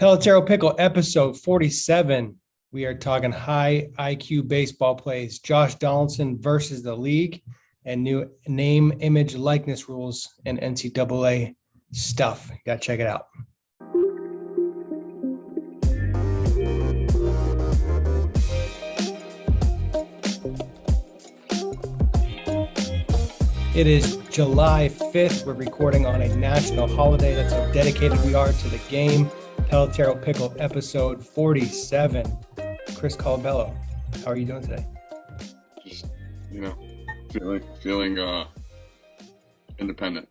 Pelotero Pickle, episode 47. We are talking high IQ baseball plays. Josh Donaldson versus the league and new name, image, likeness rules and NCAA stuff. You got to check it out. It is July 5th. We're recording on a national holiday. That's how dedicated we are to the game. Pelotero Pickle, episode 47. Chris Colabello, how are you doing today? Just, feeling independent.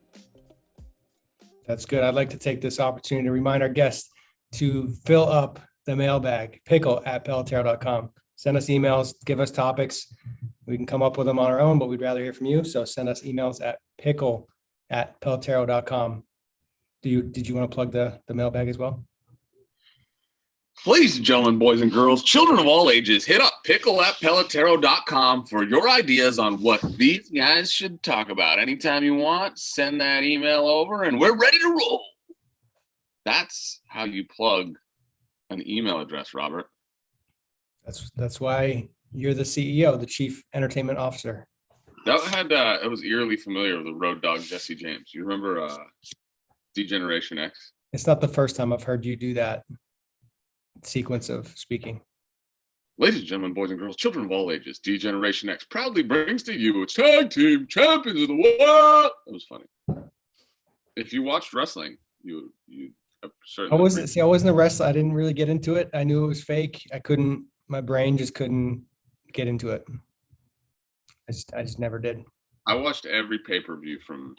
That's good. I'd like to take this opportunity to remind our guests to fill up the mailbag, pickle@pelotero.com. Send us emails, give us topics. We can come up with them on our own, but we'd rather hear from you. So send us emails at pickle@pelotero.com. Did you want to plug the mailbag as well? Ladies and gentlemen, boys and girls, children of all ages, hit up pickle@pelotero.com for your ideas on what these guys should talk about. Anytime you want, send that email over and we're ready to roll. That's how you plug an email address, Robert. That's why you're the CEO, the Chief Entertainment Officer. It was eerily familiar with the road dog Jesse James. You remember D-Generation X? It's not the first time I've heard you do that sequence of speaking. Ladies and gentlemen, boys and girls, children of all ages, D-Generation X proudly brings to you its tag team champions of the world. It was funny. If you watched wrestling, you certainly. I wasn't a wrestler. I didn't really get into it. I knew it was fake. My brain just couldn't get into it. I just never did. I watched every pay-per-view from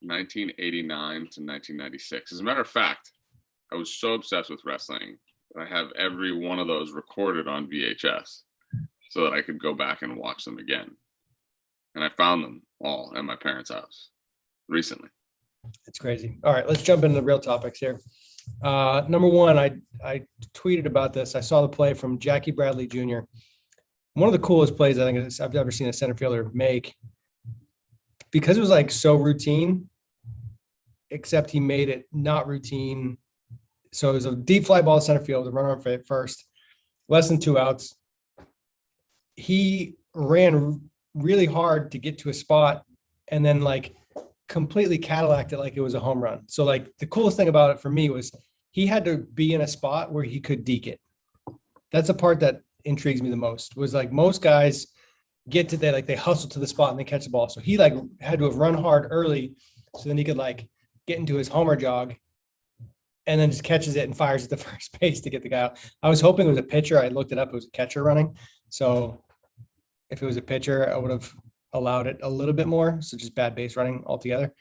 1989 to 1996. As a matter of fact, I was so obsessed with wrestling that I have every one of those recorded on VHS so that I could go back and watch them again. And I found them all at my parents' house recently. It's crazy. All right, let's jump into the real topics here. Number one, I tweeted about this. I saw the play from Jackie Bradley Jr. One of the coolest plays I think I've ever seen a center fielder make, because it was like so routine, except he made it not routine. So it was a deep fly ball to center field with a runner on first, less than 2 outs. He ran really hard to get to a spot and then like completely Cadillaced it like it was a home run. So like the coolest thing about it for me was he had to be in a spot where he could deke it. That's the part that intrigues me the most, was like most guys get to that, like they hustle to the spot and they catch the ball. So he like had to have run hard early so then he could like get into his homer jog and then just catches it and fires at the first base to get the guy out. I was hoping it was a pitcher. I looked it up. It was a catcher running. So if it was a pitcher, I would have allowed it a little bit more. So just bad base running altogether.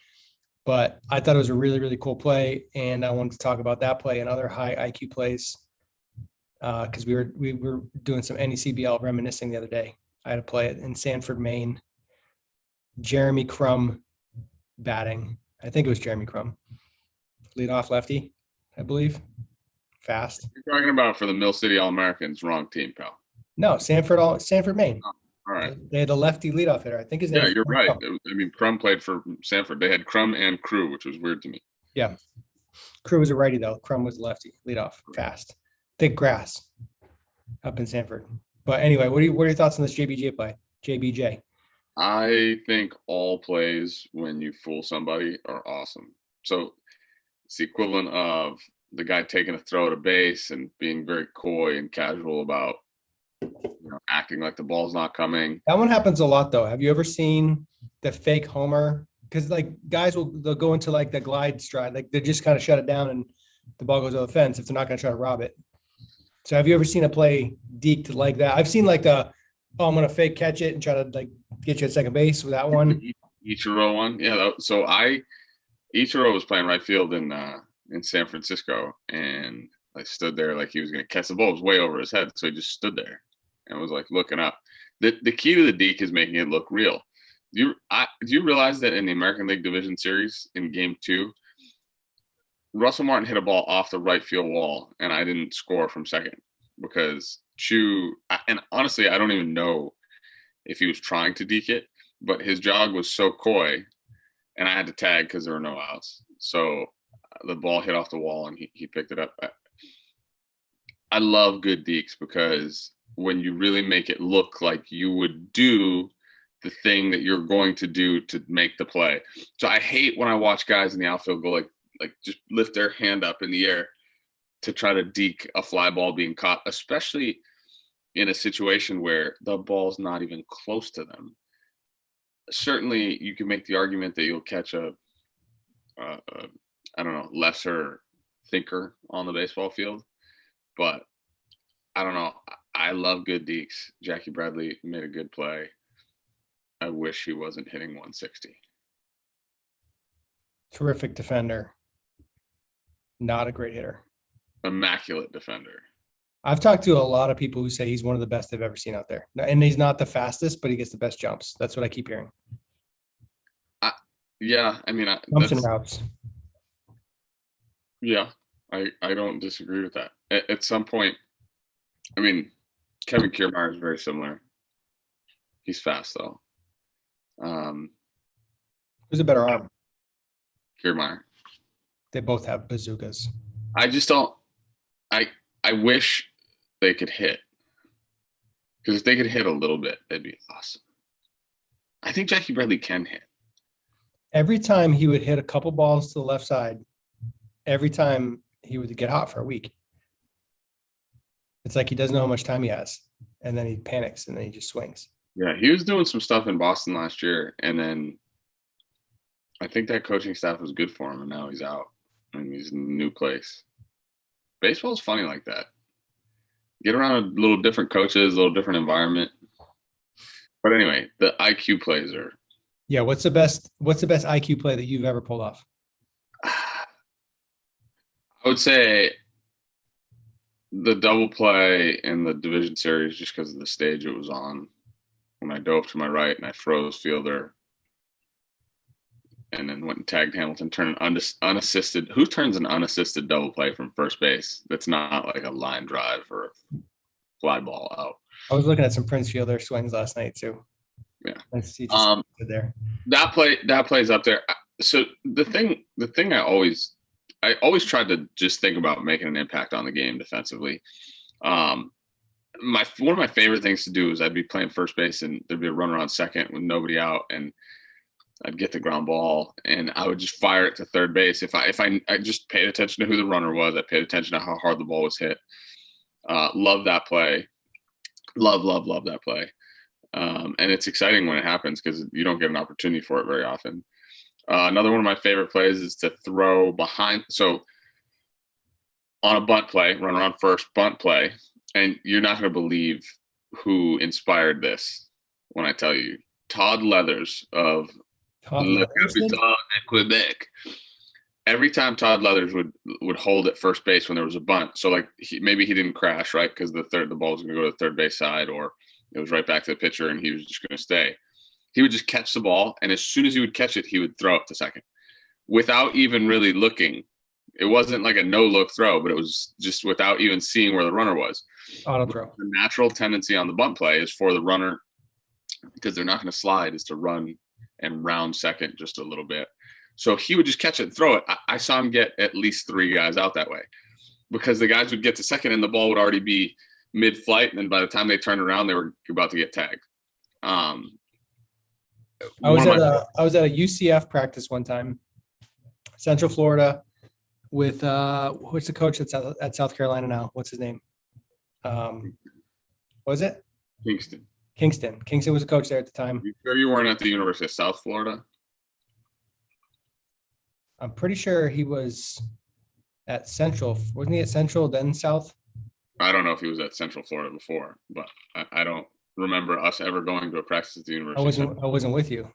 But I thought it was a really, really cool play. And I wanted to talk about that play and other high IQ plays because we were doing some NECBL reminiscing the other day. I had a play in Sanford, Maine. Jeremy Crum batting. I think it was Jeremy Crum. Leadoff lefty, I believe. Fast. You're talking about for the Mill City All-Americans, wrong team, pal. No, Sanford, Maine. Oh, all right. They had a lefty leadoff hitter. I think his name. Yeah, you're right. Crum played for Sanford. They had Crum and Crew, which was weird to me. Yeah. Crew was a righty, though. Crum was lefty, leadoff, fast. Thick grass up in Sanford. But anyway, what are your thoughts on this JBJ play? JBJ. I think all plays when you fool somebody are awesome. So it's the equivalent of the guy taking a throw to base and being very coy and casual about acting like the ball's not coming. That one happens a lot, though. Have you ever seen the fake homer? Because like guys they'll go into like the glide stride, like they just kind of shut it down and the ball goes over the fence if they're not going to try to rob it. So have you ever seen a play deked like that? I've seen like I'm going to fake catch it and try to like get you at second base with that one. Ichiro one. Yeah. So Ichiro was playing right field in San Francisco, and I stood there like he was going to catch the ball. It was way over his head. So he just stood there and was like looking up. The key to the deke is making it look real. Do you realize that in the American League Division Series in Game 2, Russell Martin hit a ball off the right field wall, and I didn't score from second because and honestly, I don't even know if he was trying to deke it, but his jog was so coy, and I had to tag because there were no outs. So the ball hit off the wall, and he picked it up. I love good dekes because when you really make it look like you would do the thing that you're going to do to make the play. So I hate when I watch guys in the outfield go like just lift their hand up in the air to try to deke a fly ball being caught, especially in a situation where the ball's not even close to them. Certainly, you can make the argument that you'll catch a I don't know, lesser thinker on the baseball field, but I don't know. I love good dekes. Jackie Bradley made a good play. I wish he wasn't hitting 160. Terrific defender. Not a great hitter. Immaculate defender. I've talked to a lot of people who say he's one of the best they've ever seen out there. And he's not the fastest, but he gets the best jumps. That's what I keep hearing. Yeah, I mean, Jumps and routes. Yeah, I don't disagree with that. At some point, I mean, Kevin Kiermaier is very similar. He's fast though. Who's a better arm? Kiermaier. They both have bazookas. I just don't. I wish they could hit, because if they could hit a little bit, that'd be awesome. I think Jackie Bradley can hit. Every time he would hit a couple balls to the left side, every time he would get hot for a week. It's like he doesn't know how much time he has, and then he panics, and then he just swings. Yeah, he was doing some stuff in Boston last year, and then I think that coaching staff was good for him, and now he's out, and he's in a new place. Baseball's funny like that. Get around a little different coaches, a little different environment. But anyway, the IQ plays are. Yeah, what's the best IQ play that you've ever pulled off? I would say the double play in the division series, just because of the stage it was on, when I dove to my right and I froze fielder and then went and tagged Hamilton, turned an unassisted. Who turns an unassisted double play from first base that's not like a line drive or a fly ball out? I was looking at some Prince Fielder swings last night too. Yeah. Let's see just there. That plays up there. So the thing I always tried to just think about making an impact on the game defensively. One of my favorite things to do is I'd be playing first base and there'd be a runner on second with nobody out, and I'd get the ground ball and I would just fire it to third base. If I just paid attention to who the runner was, I paid attention to how hard the ball was hit. Love that play. Love that play. And it's exciting when it happens because you don't get an opportunity for it very often. Another one of my favorite plays is to throw behind. So on a bunt play, run around first, bunt play, and you're not going to believe who inspired this when I tell you. Todd Leathers of Le Capitale in Quebec. Every time Todd Leathers would hold at first base when there was a bunt, so like maybe he didn't crash, right, because the ball was going to go to the third base side, or it was right back to the pitcher and he was just going to stay. He would just catch the ball, and as soon as he would catch it, he would throw it to second without even really looking. It wasn't like a no-look throw, but it was just without even seeing where the runner was. Auto throw. The natural tendency on the bunt play is for the runner, because they're not going to slide, is to run and round second just a little bit. So he would just catch it and throw it. I saw him get at least 3 guys out that way, because the guys would get to second and the ball would already be mid-flight, and then by the time they turned around, they were about to get tagged. I was at a UCF practice one time, Central Florida, with what's the coach that's at South Carolina now? What's his name? What was it? Kingston. Kingston was a coach there at the time. You sure you weren't at the University of South Florida? I'm pretty sure he was at Central. Wasn't he at Central, then South? I don't know if he was at Central Florida before, but I don't remember us ever going to a practice at the University. I wasn't with you.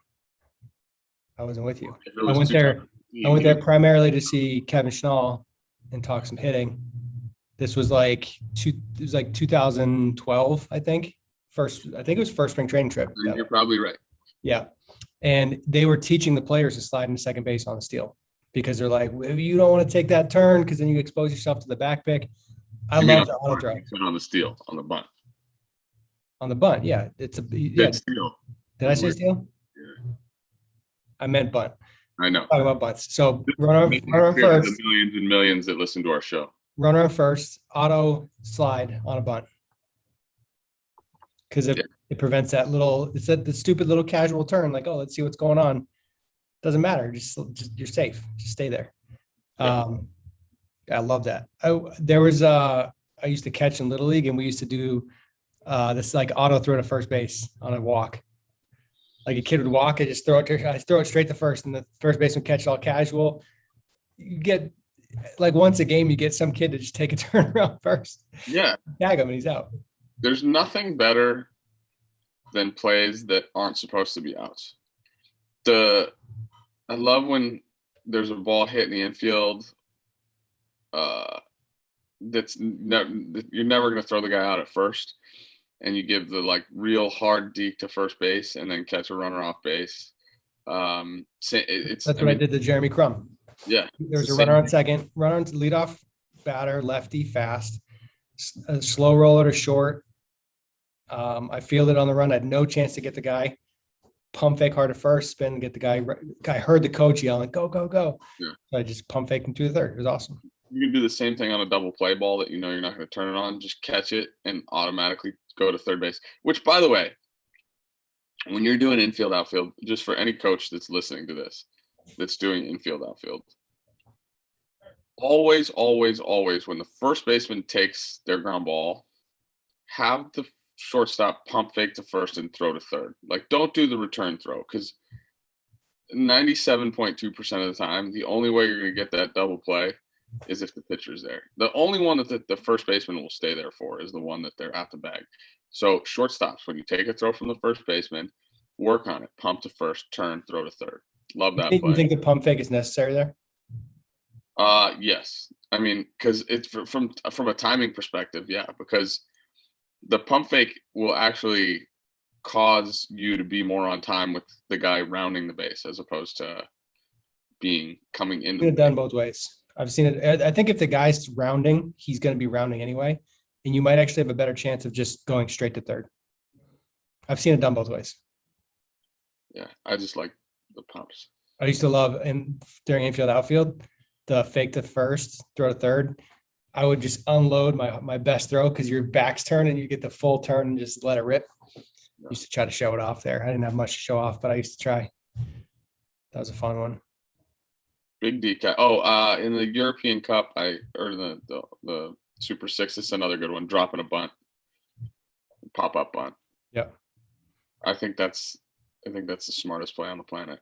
I went there primarily to see Kevin Schnall and talk some hitting. This was like 2012, I think. It was first spring training trip. You're probably right. Yeah. And they were teaching the players to slide into second base on the steal, because they're like, well, you don't want to take that turn because then you expose yourself to the back pick. I love the auto throw. On the steal, on the bunt. On the bunt, yeah. It's a steal. Did I say steal? Yeah. I meant bunt. I know. Talking about bunts. So run on first. The millions and millions that listen to our show. runner on first, auto slide on a bunt. Because it prevents that it's the stupid little casual turn, like, oh, let's see what's going on. Doesn't matter. Just you're safe. Just stay there. Yeah. I love that. I used to catch in Little League, and we used to do this like auto throw to first base on a walk. Like a kid would walk, I throw it straight to first, and the first baseman catch it all casual. You get like once a game, you get some kid to just take a turn around first. Yeah. Tag him and he's out. There's nothing better than plays that aren't supposed to be outs. I love when there's a ball hit in the infield. You're never going to throw the guy out at first, and you give the like real hard deke to first base and then catch a runner off base. That's what I did to Jeremy Crum. Yeah. There's a runner on second, runner on leadoff batter, lefty, fast, a slow roller to short. I fielded on the run. I had no chance to get the guy. Pump fake hard at first, spin, get the guy. I heard the coach yelling, "Go, go, go!" Yeah. So I just pump faked him to the third. It was awesome. You can do the same thing on a double play ball that you know you're not going to turn it on. Just catch it and automatically go to third base. Which, by the way, when you're doing infield, outfield, just for any coach that's listening to this, that's doing infield, outfield, always, always, always, when the first baseman takes their ground ball, have the shortstop pump fake to first and throw to third. Like, don't do the return throw, because 97.2% of the time, the only way you're going to get that double play is if the pitcher's there. The only one that the first baseman will stay there for is the one that they're at the bag. So shortstops, when you take a throw from the first baseman, work on it. Pump to first, turn, throw to third. Love that play. You think the pump fake is necessary there? Yes. I mean, because it's from a timing perspective, yeah, because the pump fake will actually cause you to be more on time with the guy rounding the base as opposed to coming into It's done both ways. I've seen it. I think if the guy's rounding, he's going to be rounding anyway, and you might actually have a better chance of just going straight to third. I've seen it done both ways. Yeah, I just like the pumps. I used to love, and during infield, outfield, the fake to first, throw to third. I would just unload my best throw because your back's turn and you get the full turn and just let it rip. I used to try to show it off there. I didn't have much to show off, but I used to try. That was a fun one. Big D. Oh, in the European Cup, the Super Six, it's another good one. Dropping a bunt, pop up bunt. Yeah, I think that's the smartest play on the planet.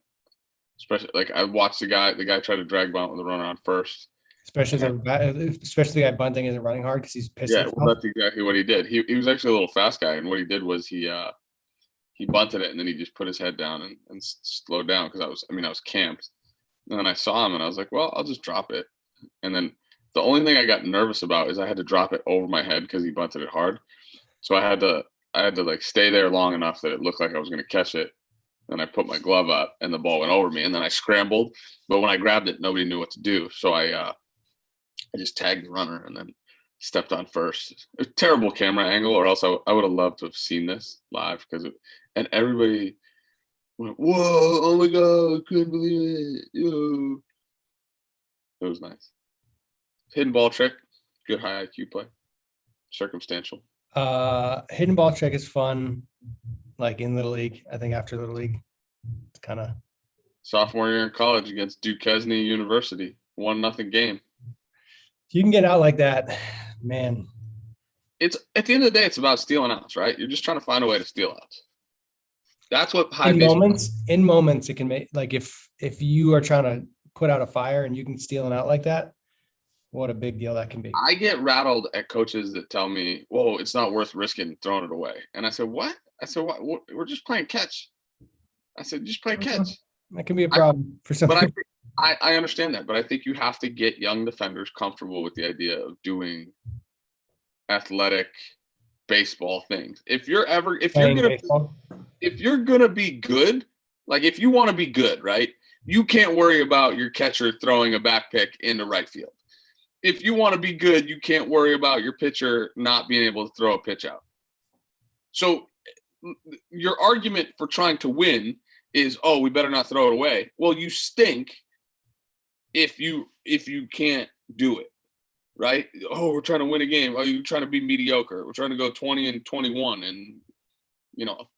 Especially like I watched the guy try to drag bunt with a runner on first. Especially the guy bunting isn't running hard because he's pissed. Yeah, well, that's exactly what he did. He was actually a little fast guy, and what he did was he bunted it, and then he just put his head down and slowed down because I was camped. And then I saw him, and I was like, well, I'll just drop it. And then the only thing I got nervous about is I had to drop it over my head because he bunted it hard. So I had to like stay there long enough that it looked like I was going to catch it. Then I put my glove up, and the ball went over me, and then I scrambled. But when I grabbed it, nobody knew what to do. So I just tagged the runner and then stepped on first. A terrible camera angle, or else I would have loved to have seen this live and everybody went, "Whoa! Oh my God! I couldn't believe it! Yo!" It was nice. Hidden ball trick, good high IQ play. Circumstantial. Hidden ball trick is fun, like in Little League. I think after Little League, it's kind of sophomore year in college against Duquesne University, 1-0 game. If you can get out like that, man. It's at the end of the day, it's about stealing outs, right? You're just trying to find a way to steal outs. That's what in moments it can make, like if you are trying to put out a fire and you can steal an out like that, what a big deal that can be. I get rattled at coaches that tell me, "Whoa, it's not worth risking throwing it away." And I said, "What?" I said, "What? We're just playing catch." I said, "Just play catch." That can be a problem for some. But I understand that, but I think you have to get young defenders comfortable with the idea of doing athletic baseball things. If you're gonna be good, like if you want to be good, right? You can't worry about your catcher throwing a back pick into right field. If you want to be good, you can't worry about your pitcher not being able to throw a pitch out. So your argument for trying to win is, oh, we better not throw it away. Well, you stink if you can't do it. right? Oh, we're trying to win a game. Oh, you're trying to be mediocre. We're trying to go 20-21 and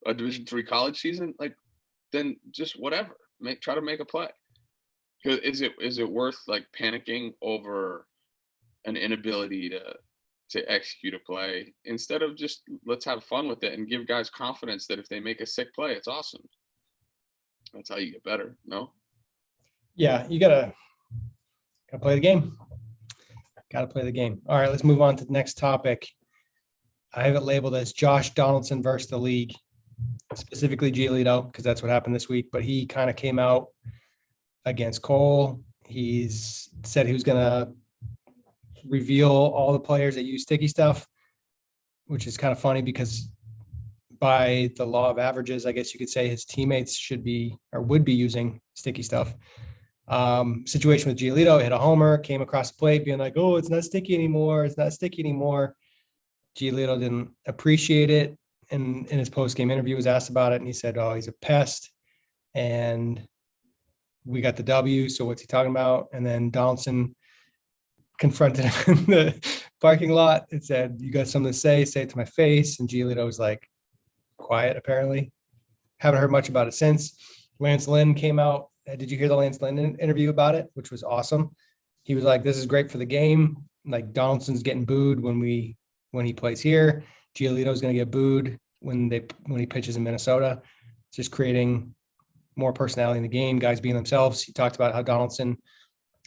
a Division III college season. Like, then just whatever. Try to make a play. Because is it worth like panicking over an inability to execute a play instead of just let's have fun with it and give guys confidence that if they make a sick play, it's awesome. That's how you get better. No. Yeah, you gotta play the game. Gotta play the game. All right, let's move on to the next topic. I have it labeled as Josh Donaldson versus the league, specifically Giolito, because that's what happened this week. But he kind of came out against Cole. He's said he was gonna reveal all the players that use sticky stuff, which is kind of funny because by the law of averages, I guess you could say his teammates should be or would be using sticky stuff. Situation with Giolito, hit a homer, came across the plate being like, oh, it's not sticky anymore. It's not sticky anymore. Giolito didn't appreciate it. And in his post-game interview was asked about it. And he said, oh, he's a pest. And we got the W. So what's he talking about? And then Donaldson confronted him in the parking lot and said, you got something to say it to my face. And Giolito was like, quiet, apparently. Haven't heard much about it since. Lance Lynn came out. Did you hear the Lance Lynn interview about it, which was awesome? He was like, this is great for the game. Like, Donaldson's getting booed when he plays here. Giolito's going to get booed when he pitches in Minnesota. It's just creating more personality in the game, guys being themselves. He talked about how Donaldson,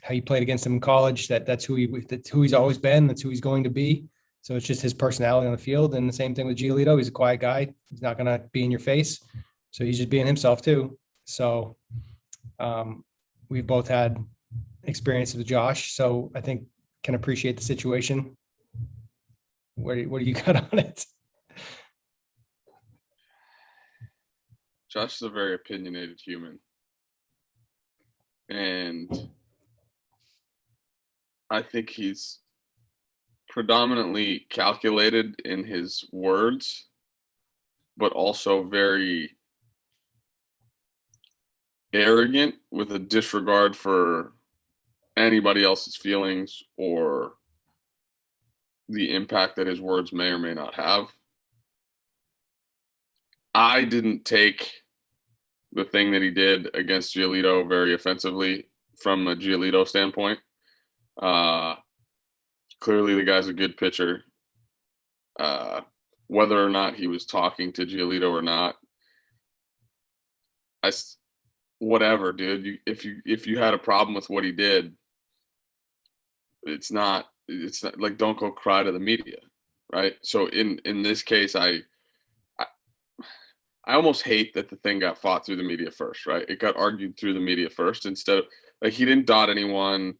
how he played against him in college, that's who he's always been. That's who he's going to be. So it's just his personality on the field. And the same thing with Giolito. He's a quiet guy. He's not going to be in your face. So he's just being himself too. So we've both had experience with Josh. So I think can appreciate the what do you got on it? Josh is a very opinionated human. And I think he's predominantly calculated in his words, but also very arrogant with a disregard for anybody else's feelings or the impact that his words may or may not have. I didn't take the thing that he did against Giolito very offensively from a Giolito standpoint. Clearly the guy's a good pitcher. Whether or not he was talking to Giolito or not, whatever, dude. If you had a problem with what he did, it's not like, don't go cry to the media, right? So in this case, I almost hate that the thing got fought through the media first, right? It got argued through the media first instead of, like, he didn't dot anyone.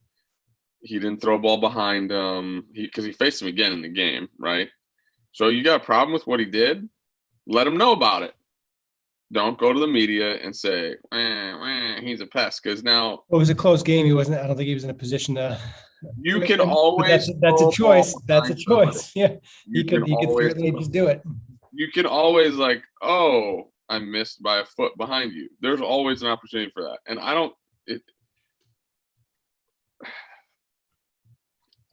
He didn't throw a ball behind him because he faced him again in the game, right? So you got a problem with what he did, let him know about it. Don't go to the media and say, he's a pest, because now It was a close game. I don't think he was in a position to. you can always. That's a choice. That's a choice. Yeah, he could certainly just do it. You can always, like, oh, I missed by a foot behind you. There's always an opportunity for that, and I don't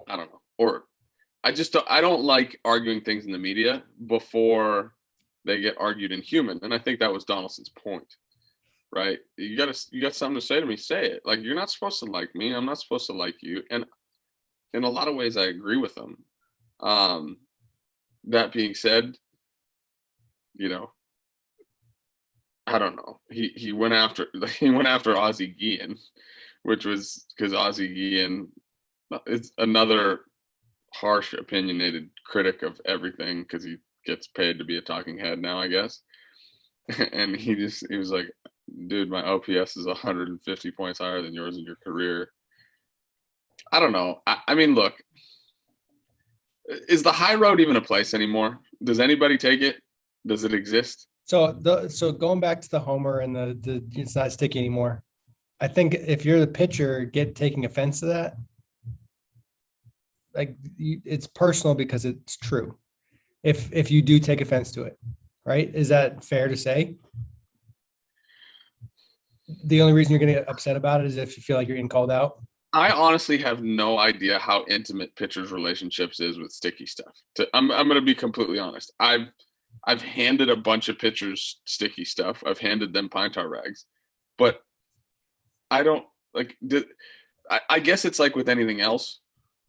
know, or I don't like arguing things in the media before they get argued in human. And I think that was Donaldson's point, right? You got something to say to me, say it. Like, you're not supposed to like me. I'm not supposed to like you. And in a lot of ways, I agree with him. That being said, I don't know. He went after Ozzie Guillen, which was because Ozzie Guillen is another harsh, opinionated critic of everything because he gets paid to be a talking head now, I guess. And he was like, dude, my OPS is 150 points higher than yours in your career. I don't know. I mean, look, is the high road even a place anymore? Does anybody take it? Does it exist? So going back to the homer and the it's not sticky anymore. I think if you're the pitcher, taking offense to that, like, it's personal because it's true. If you do take offense to it, right? Is that fair to say? The only reason you're going to get upset about it is if you feel like you're getting called out. I honestly have no idea how intimate pitchers' relationships is with sticky stuff. I'm going to be completely honest. I've handed a bunch of pitchers sticky stuff. I've handed them pine tar rags, but I don't like. I guess it's like with anything else,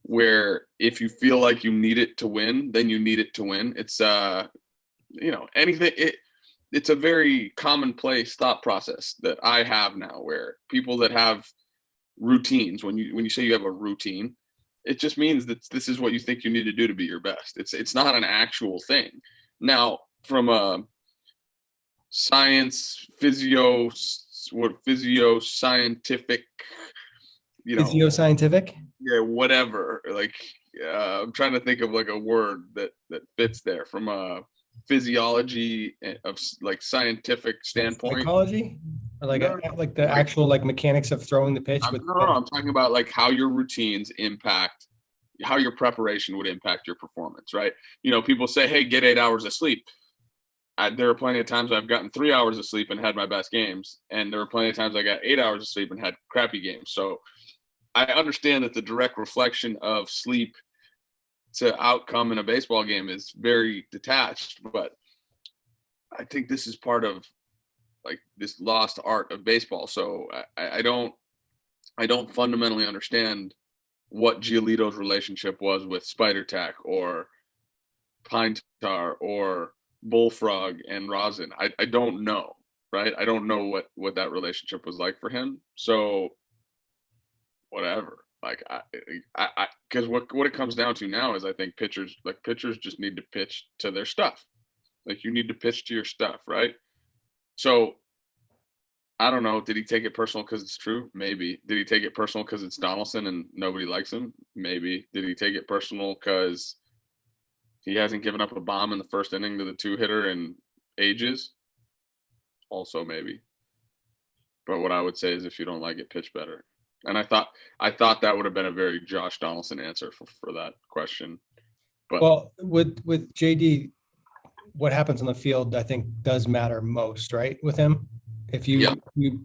where if you feel like you need it to win, then you need it to win. It's anything. It's a very commonplace thought process that I have now, where people that have routines, when you say you have a routine, it just means that this is what you think you need to do to be your best. It's not an actual thing. Now, from a physio scientific, Physio-scientific? yeah, whatever. Like, I'm trying to think of like a word that fits there from a physiology of like scientific standpoint. Psychology? Or like No, like the actual like mechanics of throwing the pitch with no, I'm talking about like how your routines impact, how your preparation would impact your performance, right? People say, hey, get 8 hours of sleep. There are plenty of times I've gotten 3 hours of sleep and had my best games, and there were plenty of times I got 8 hours of sleep and had crappy games. So I understand that the direct reflection of sleep to outcome in a baseball game is very detached, but I think this is part of like this lost art of baseball. So I don't fundamentally understand what Giolito's relationship was with Spider Tack or Pine Tar or Bullfrog and Rosin. I don't know, right? I don't know what that relationship was like for him. So whatever. Like I because what it comes down to now is I think pitchers just need to pitch to their stuff. Like you need to pitch to your stuff, right? So I don't know. Did he take it personal because it's true? Maybe. Did he take it personal because it's Donaldson and nobody likes him? Maybe. Did he take it personal because he hasn't given up a bomb in the first inning to the two-hitter in ages? Also maybe. But what I would say is if you don't like it, pitch better. And I thought that would have been a very Josh Donaldson answer for that question. But well, with JD, what happens on the field, I think, does matter most, right? With him, if you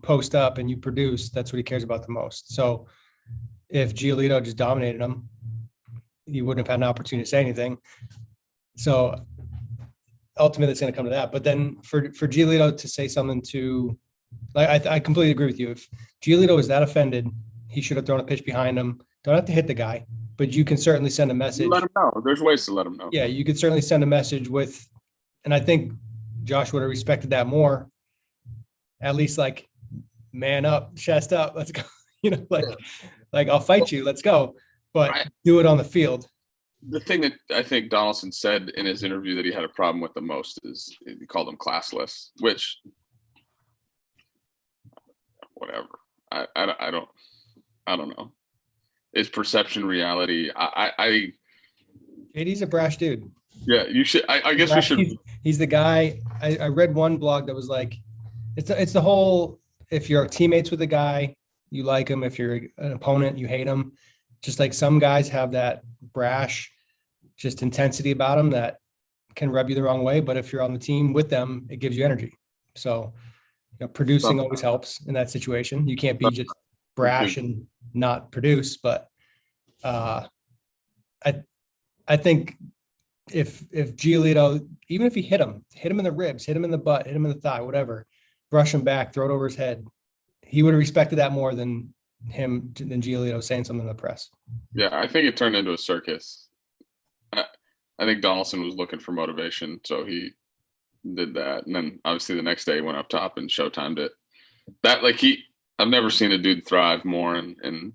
post up and you produce, that's what he cares about the most. So if Giolito just dominated him, he wouldn't have had an opportunity to say anything. So ultimately, it's going to come to that. But then for Giolito to say something to, like, I completely agree with you. If Giolito was that offended, he should have thrown a pitch behind him. Don't have to hit the guy, but you can certainly send a message. let him know. There's ways to let him know. Yeah, you could certainly send a message with, and I think Josh would have respected that more. At least like, man up, chest up, let's go. Like I'll fight you, let's go. But do it on the field. The thing that I think Donaldson said in his interview that he had a problem with the most is he called them classless, which whatever. I don't know. Is perception reality? JD's a brash dude. Yeah, you should. I guess we should. He's the guy. I read one blog that was like, it's the whole. If you're teammates with a guy, you like him. If you're an opponent, you hate him. Just like some guys have that brash, just intensity about them that can rub you the wrong way. But if you're on the team with them, it gives you energy. So, producing always helps in that situation. You can't be just brash and not produce. But I think if Giolito, even if he hit him in the ribs, hit him in the butt, hit him in the thigh, whatever, brush him back, throw it over his head, he would have respected that more than Giolito saying something in the press. Yeah, I think it turned into a circus. I think Donaldson was looking for motivation, so he did that, and then obviously the next day he went up top and showtimed it. I've never seen a dude thrive more in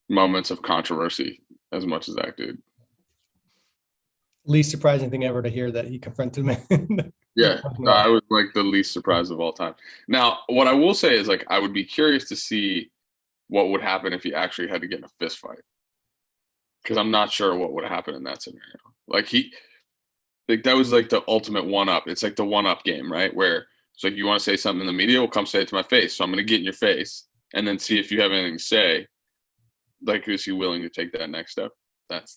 moments of controversy as much as that dude. Least surprising thing ever to hear that he confronted him. Yeah, I was like the least surprised of all time. Now, what I will say is like I would be curious to see what would happen if he actually had to get in a fist fight, because I'm not sure what would happen in that scenario. Like that was like the ultimate one-up. It's like the one-up game, right? Where it's like you want to say something in the media, well, come say it to my face. So I'm going to get in your face and then see if you have anything to say. Like, is he willing to take that next step? That's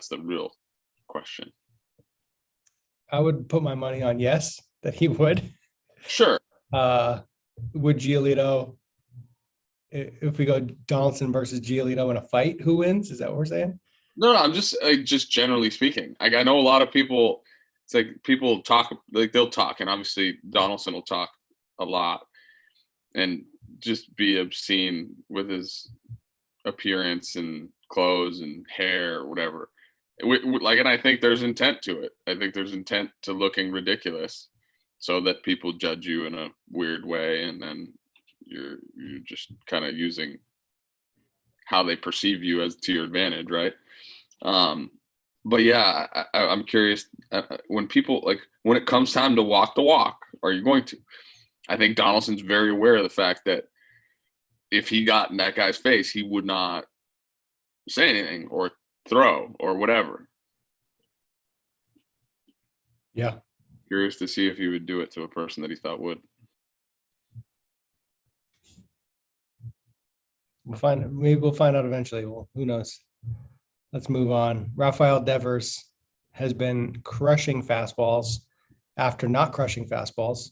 the real question. I would put my money on yes, that he would. Sure. Would Giolito if we go Donaldson versus Giolito in a fight, who wins? Is that what we're saying? No, I'm just generally speaking. Like I know a lot of people. It's like people talk, like they'll talk, and obviously Donaldson will talk a lot and just be obscene with his appearance and clothes and hair or whatever. Like, and I think there's intent to it. I think there's intent to looking ridiculous, so that people judge you in a weird way, and then you're just kind of using how they perceive you as to your advantage, right? But yeah, I'm curious when people like when it comes time to walk the walk, are you going to? I think Donaldson's very aware of the fact that if he got in that guy's face, he would not say anything or throw or whatever. Yeah. Curious to see if he would do it to a person that he thought would. Maybe we'll find out eventually. Well, who knows? Let's move on. Rafael Devers has been crushing fastballs after not crushing fastballs.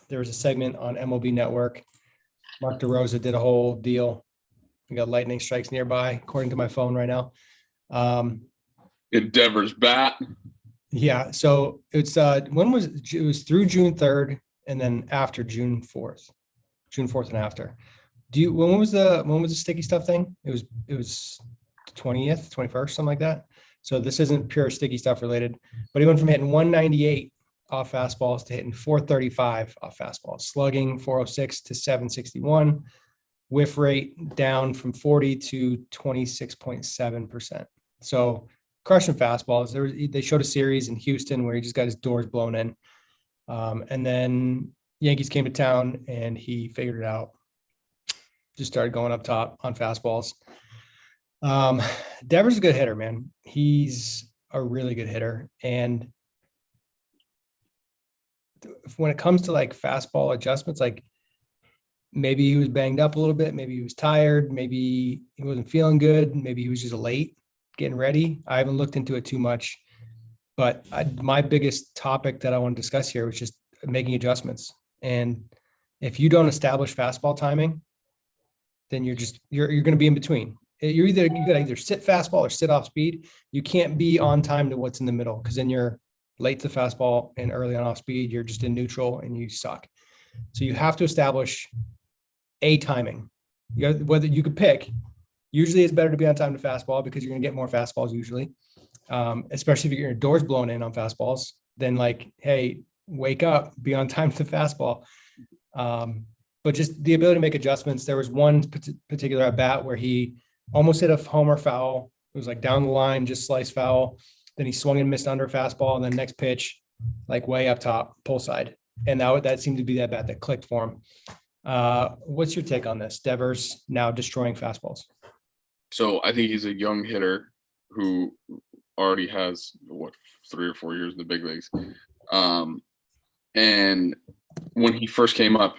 There was a segment on MLB Network. Mark DeRosa did a whole deal. We got lightning strikes nearby, according to my phone right now. Devers bat. Yeah. So it's it was through June 3rd and then after June 4th and after. When was the sticky stuff thing? It was 20th, 21st, something like that. So this isn't pure sticky stuff related, but he went from hitting 198 off fastballs to hitting 435 off fastballs, slugging 406 to 761, whiff rate down from 40 to 26.7%. So crushing fastballs. They showed a series in Houston where he just got his doors blown in. And then Yankees came to town and he figured it out. Just started going up top on fastballs. Devers is a good hitter, man. He's a really good hitter. And when it comes to like fastball adjustments, like maybe he was banged up a little bit. Maybe he was tired. Maybe he wasn't feeling good. Maybe he was just late getting ready. I haven't looked into it too much, but my biggest topic that I want to discuss here was just making adjustments. And if you don't establish fastball timing, then you're going to be in between. You got to either sit fastball or sit off speed. You can't be on time to what's in the middle, because then you're late to fastball and early on off speed. You're just in neutral and you suck. So you have to establish a timing. Whether you could pick. Usually it's better to be on time to fastball because you're going to get more fastballs usually, especially if you're your doors blown in on fastballs. Then like, hey, wake up, be on time to fastball. But just the ability to make adjustments. There was one particular at bat where he almost hit a homer foul. It was like down the line, just slice foul. Then he swung and missed under fastball. And then next pitch, like way up top, pull side. And that seemed to be that bat that clicked for him. What's your take on this? Devers now destroying fastballs. So I think he's a young hitter who already has 3 or 4 years in the big leagues. And when he first came up,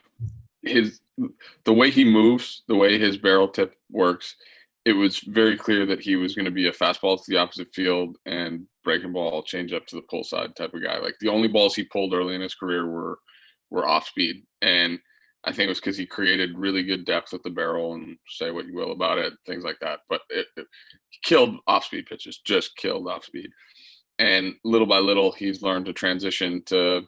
the way he moves, the way his barrel tip works, it was very clear that he was going to be a fastball to the opposite field and breaking ball, change up to the pull side type of guy. Like the only balls he pulled early in his career were off speed. And I think it was because he created really good depth with the barrel, and say what you will about it, things like that. But it killed off speed pitches, just killed off speed. And little by little, he's learned to transition to,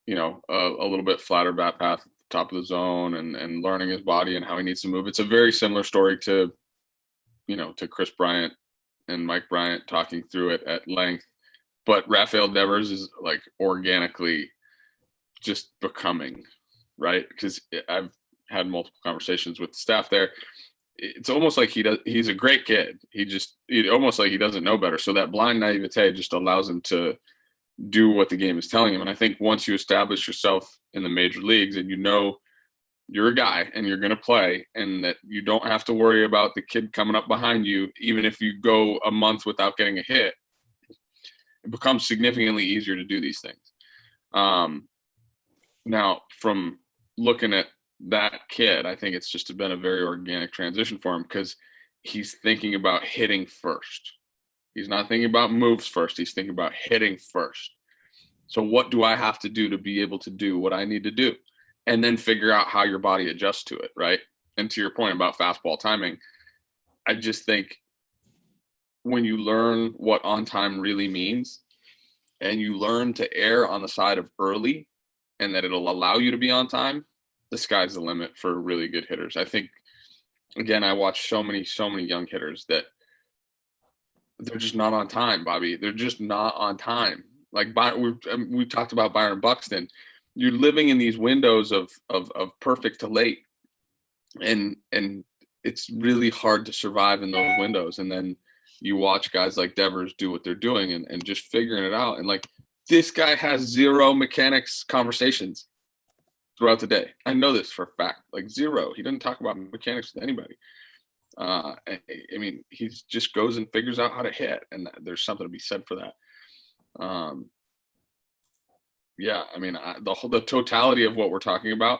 a little bit flatter bat path at the top of the zone, and learning his body and how he needs to move. It's a very similar story to Chris Bryant and Mike Bryant talking through it at length. But Rafael Devers is like organically just becoming, right? Because I've had multiple conversations with the staff there. It's almost like he's a great kid. Almost like he doesn't know better. So that blind naivete just allows him to do what the game is telling him. And I think once you establish yourself in the major leagues and you're a guy and you're going to play, and that you don't have to worry about the kid coming up behind you, even if you go a month without getting a hit, it becomes significantly easier to do these things. Now, from looking at that kid, I think it's just been a very organic transition for him because he's thinking about hitting first. He's not thinking about moves first. He's thinking about hitting first. So what do I have to do to be able to do what I need to do? And then figure out how your body adjusts to it, right? And to your point about fastball timing, I just think when you learn what on time really means and you learn to err on the side of early and that it'll allow you to be on time, the sky's the limit for really good hitters. I think, again, I watch so many young hitters that they're just not on time, Bobby. They're just not on time. Like we've talked about Byron Buxton. You're living in these windows of perfect to late, and it's really hard to survive in those windows. And then you watch guys like Devers do what they're doing and just figuring it out. And like, this guy has zero mechanics conversations throughout the day. I know this for a fact, like zero. He doesn't talk about mechanics with anybody. I mean, he just goes and figures out how to hit, and there's something to be said for that. Yeah, I mean, the totality of what we're talking about,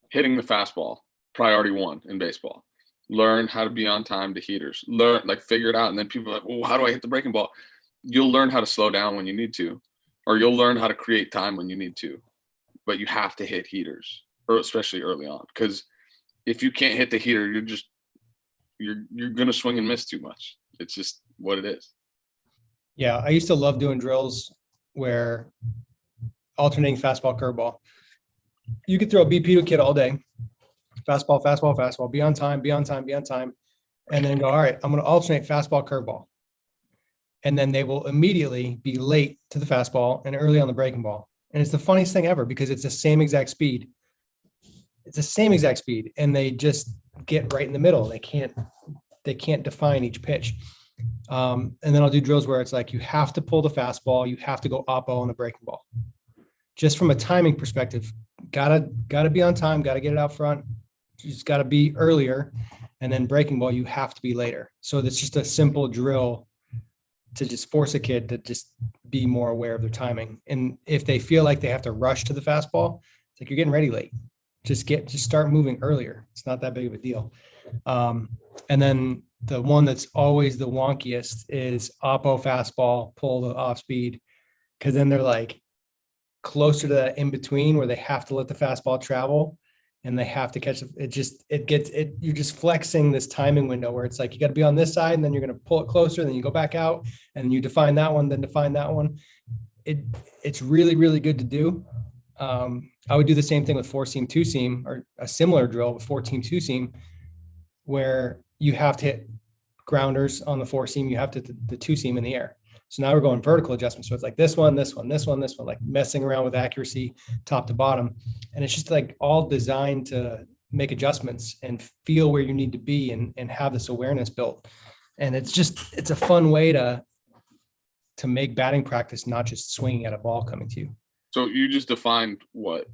hitting the fastball, priority one in baseball. Learn how to be on time to heaters. Learn, like, figure it out. And then people are like, well, how do I hit the breaking ball? You'll learn how to slow down when you need to, or you'll learn how to create time when you need to. But you have to hit heaters, or especially early on, because if you can't hit the heater, you're gonna swing and miss too much. It's just what it is. Yeah, I used to love doing drills where alternating fastball, curveball. You could throw a BP to a kid all day. Fastball, fastball, fastball, be on time, be on time, be on time. And then go, all right, I'm going to alternate fastball, curveball. And then they will immediately be late to the fastball and early on the breaking ball. And it's the funniest thing ever because it's the same exact speed. It's the same exact speed. And they just get right in the middle. They can't define each pitch. And then I'll do drills where it's like, you have to pull the fastball. You have to go oppo on the breaking ball. Just from a timing perspective, gotta be on time, gotta get it out front. You just gotta be earlier, and then breaking ball, you have to be later. So it's just a simple drill to just force a kid to just be more aware of their timing. And if they feel like they have to rush to the fastball, it's like, you're getting ready late. Just start moving earlier. It's not that big of a deal. And then the one that's always the wonkiest is oppo fastball, pull the off speed, because then they're like closer to that in between where they have to let the fastball travel and they have to catch it. You're just flexing this timing window where it's like, you got to be on this side and then you're going to pull it closer. Then you go back out and you define that one, then define that one. It's really, really good to do. I would do the same thing with 4-seam, 2-seam, or a similar drill with 4-seam, 2-seam, where you have to hit grounders on the 4-seam. You have to the 2-seam in the air. So now we're going vertical adjustment. So it's like this one, like messing around with accuracy top to bottom. And it's just like all designed to make adjustments and feel where you need to be and have this awareness built. And it's a fun way to make batting practice, not just swinging at a ball coming to you. So you just defined what?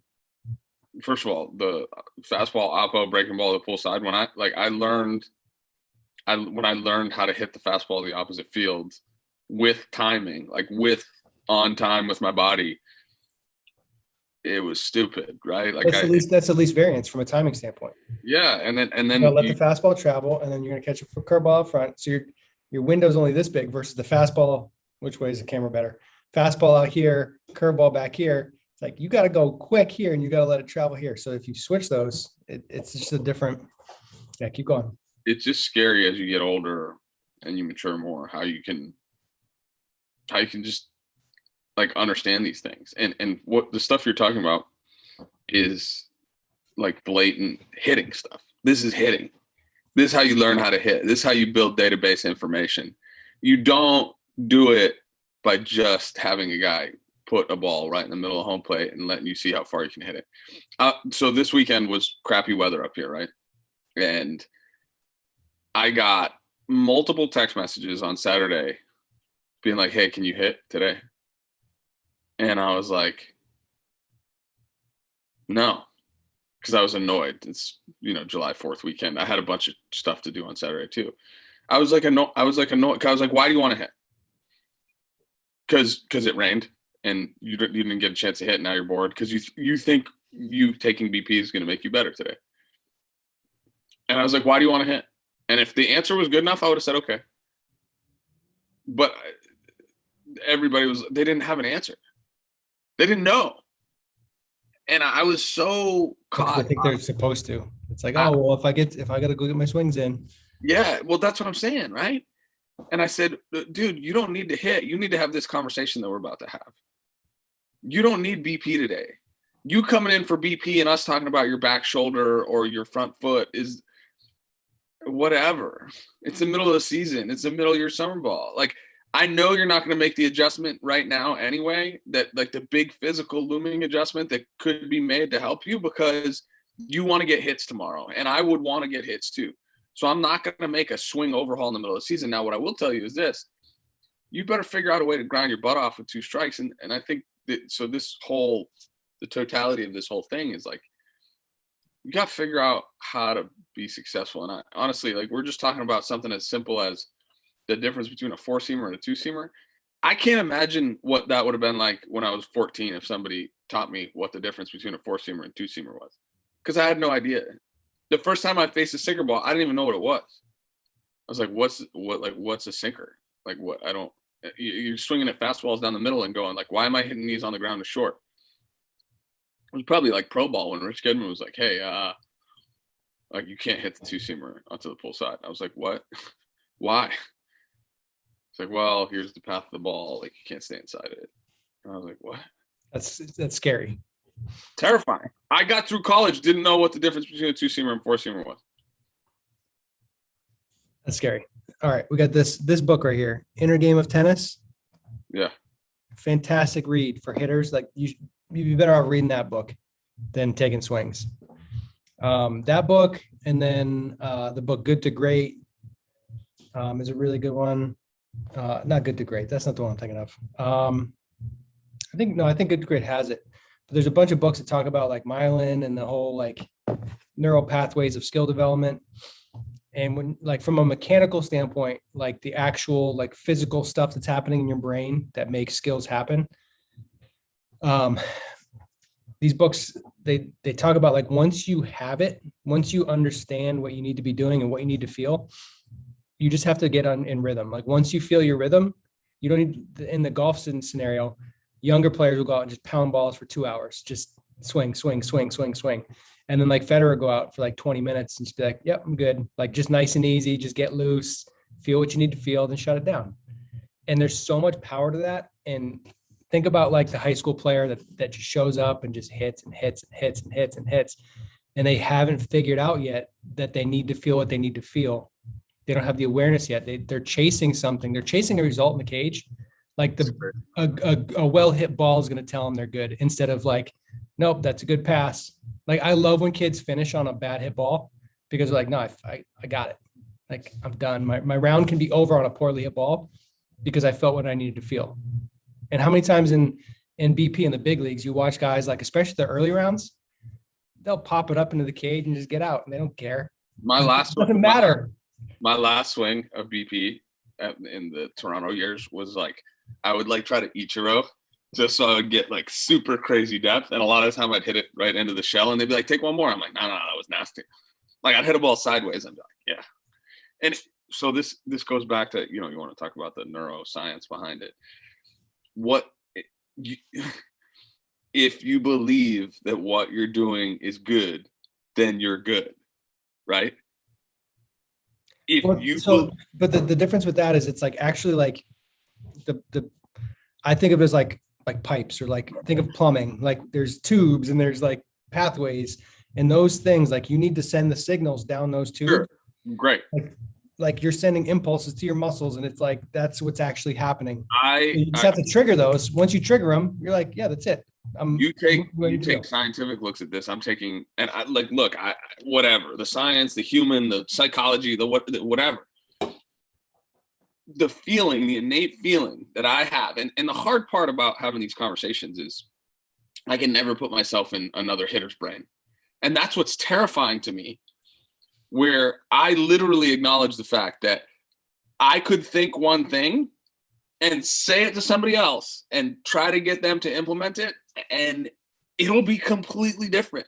First of all, the fastball, oppo, breaking ball, the pull side. When I learned how to hit the fastball the opposite field with timing, like with on time with my body, it was stupid, right? Like that's at least variance from a timing standpoint. Yeah, and then let the fastball travel, and then you're gonna catch it for curveball up front. So your window's only this big versus the fastball. Which way is the camera better? Fastball out here, curveball back here. It's like, you got to go quick here and you got to let it travel here. So if you switch those, it's just a different. Yeah, keep going. It's just scary as you get older and you mature more, how you can just like understand these things. And what the stuff you're talking about is like blatant hitting stuff. This is hitting. This is how you learn how to hit. This is how you build database information. You don't do it by just having a guy put a ball right in the middle of home plate and letting you see how far you can hit it. So this weekend was crappy weather up here, right? And I got multiple text messages on Saturday being like, hey, can you hit today? And I was like, no, because I was annoyed. It's, July 4th weekend. I had a bunch of stuff to do on Saturday too. I was annoyed. I was like, why do you want to hit? Because it rained and you didn't get a chance to hit. Now you're bored because you think you taking BP is going to make you better today. And I was like, why do you want to hit? And if the answer was good enough, I would have said, okay. But they didn't have an answer. They didn't know. And I was so caught. I think they're supposed to. It's like, oh, well, if I got to go get my swings in. Yeah, well, that's what I'm saying, right? And I said, dude, you don't need to hit. You need to have this conversation that we're about to have. You don't need BP today. You coming in for BP and us talking about your back shoulder or your front foot is whatever. It's the middle of the season. It's the middle of your summer ball. Like, I know you're not going to make the adjustment right now anyway, that like the big physical looming adjustment that could be made to help you, because you want to get hits tomorrow. And I would want to get hits too. So I'm not going to make a swing overhaul in the middle of the season. Now, what I will tell you is this: you better figure out a way to grind your butt off with 2 strikes. And I think that, so the totality of this whole thing is like, you got to figure out how to be successful. And honestly, like, we're just talking about something as simple as the difference between a 4-seamer and a 2-seamer. I can't imagine what that would have been like when I was 14 if somebody taught me what the difference between a 4-seamer and 2-seamer was, because I had no idea. The first time I faced a sinker ball, I didn't even know what it was. I was like, what's a sinker? Like, what? I don't, you're swinging at fastballs down the middle and going like, why am I hitting these on the ground to short? It was probably like pro ball when Rich Gedman was like, hey, like, you can't hit the 2-seamer onto the pull side. I was like, what? Why? It's like, well, here's the path of the ball. Like, you can't stay inside it. And I was like, what? That's scary. Terrifying. I got through college, didn't know what the difference between a 2-seamer and 4-seamer was. That's scary. All right, we got this book right here, Inner Game of Tennis. Yeah. Fantastic read for hitters. Like, you'd be better off reading that book than taking swings. That book, and then the book Good to Great is a really good one. Not Good to Great. That's not the one I'm thinking of. I think Good to Great has it. But there's a bunch of books that talk about like myelin and the whole like neural pathways of skill development. And when, like, from a mechanical standpoint, like the actual like physical stuff that's happening in your brain that makes skills happen. These books, they talk about like, once you have it, once you understand what you need to be doing and what you need to feel, you just have to get in rhythm. Like, once you feel your rhythm, you don't need, in the golf scenario, younger players will go out and just pound balls for 2 hours, just swing, swing, swing, swing, swing. And then like Federer go out for like 20 minutes and just be like, yep, I'm good. Like, just nice and easy, just get loose, feel what you need to feel, then shut it down. And there's so much power to that. And think about like the high school player that just shows up and just hits and hits and hits and hits and hits. And they haven't figured out yet that they need to feel what they need to feel. They don't have the awareness yet. They're chasing something. They're chasing a result in the cage. Like a well hit ball is going to tell them they're good, instead of like, nope, that's a good pass. Like, I love when kids finish on a bad hit ball, because they're like, no, I got it. Like, I'm done. My round can be over on a poorly hit ball because I felt what I needed to feel. And how many times in BP in the big leagues, you watch guys, like, especially the early rounds, they'll pop it up into the cage and just get out, and they don't care. It doesn't matter. My last swing of BP in the Toronto years was like, I would like try to Ichiro just so I would get like super crazy depth. And a lot of the time I'd hit it right into the shell and they'd be like, take one more. I'm like, no, that was nasty. Like, I'd hit a ball sideways. I'm like, yeah. And so this goes back to, you want to talk about the neuroscience behind it. If you believe that what you're doing is good, then you're good, right? But the difference with that is, it's like, actually, like I think of it as like pipes, or like, think of plumbing. Like, there's tubes and there's like pathways, and those things, like, you need to send the signals down those tubes. Sure. Great. Like you're sending impulses to your muscles, and it's like, that's what's actually happening. You just I have to trigger those. Once you trigger them, you're like, yeah, that's it. You take scientific looks at this. I'm taking, and I like, look, whatever, the science, the human, the psychology, whatever. The feeling, the innate feeling that I have, and the hard part about having these conversations is I can never put myself in another hitter's brain. And that's what's terrifying to me, where I literally acknowledge the fact that I could think one thing and say it to somebody else and try to get them to implement it, and it'll be completely different.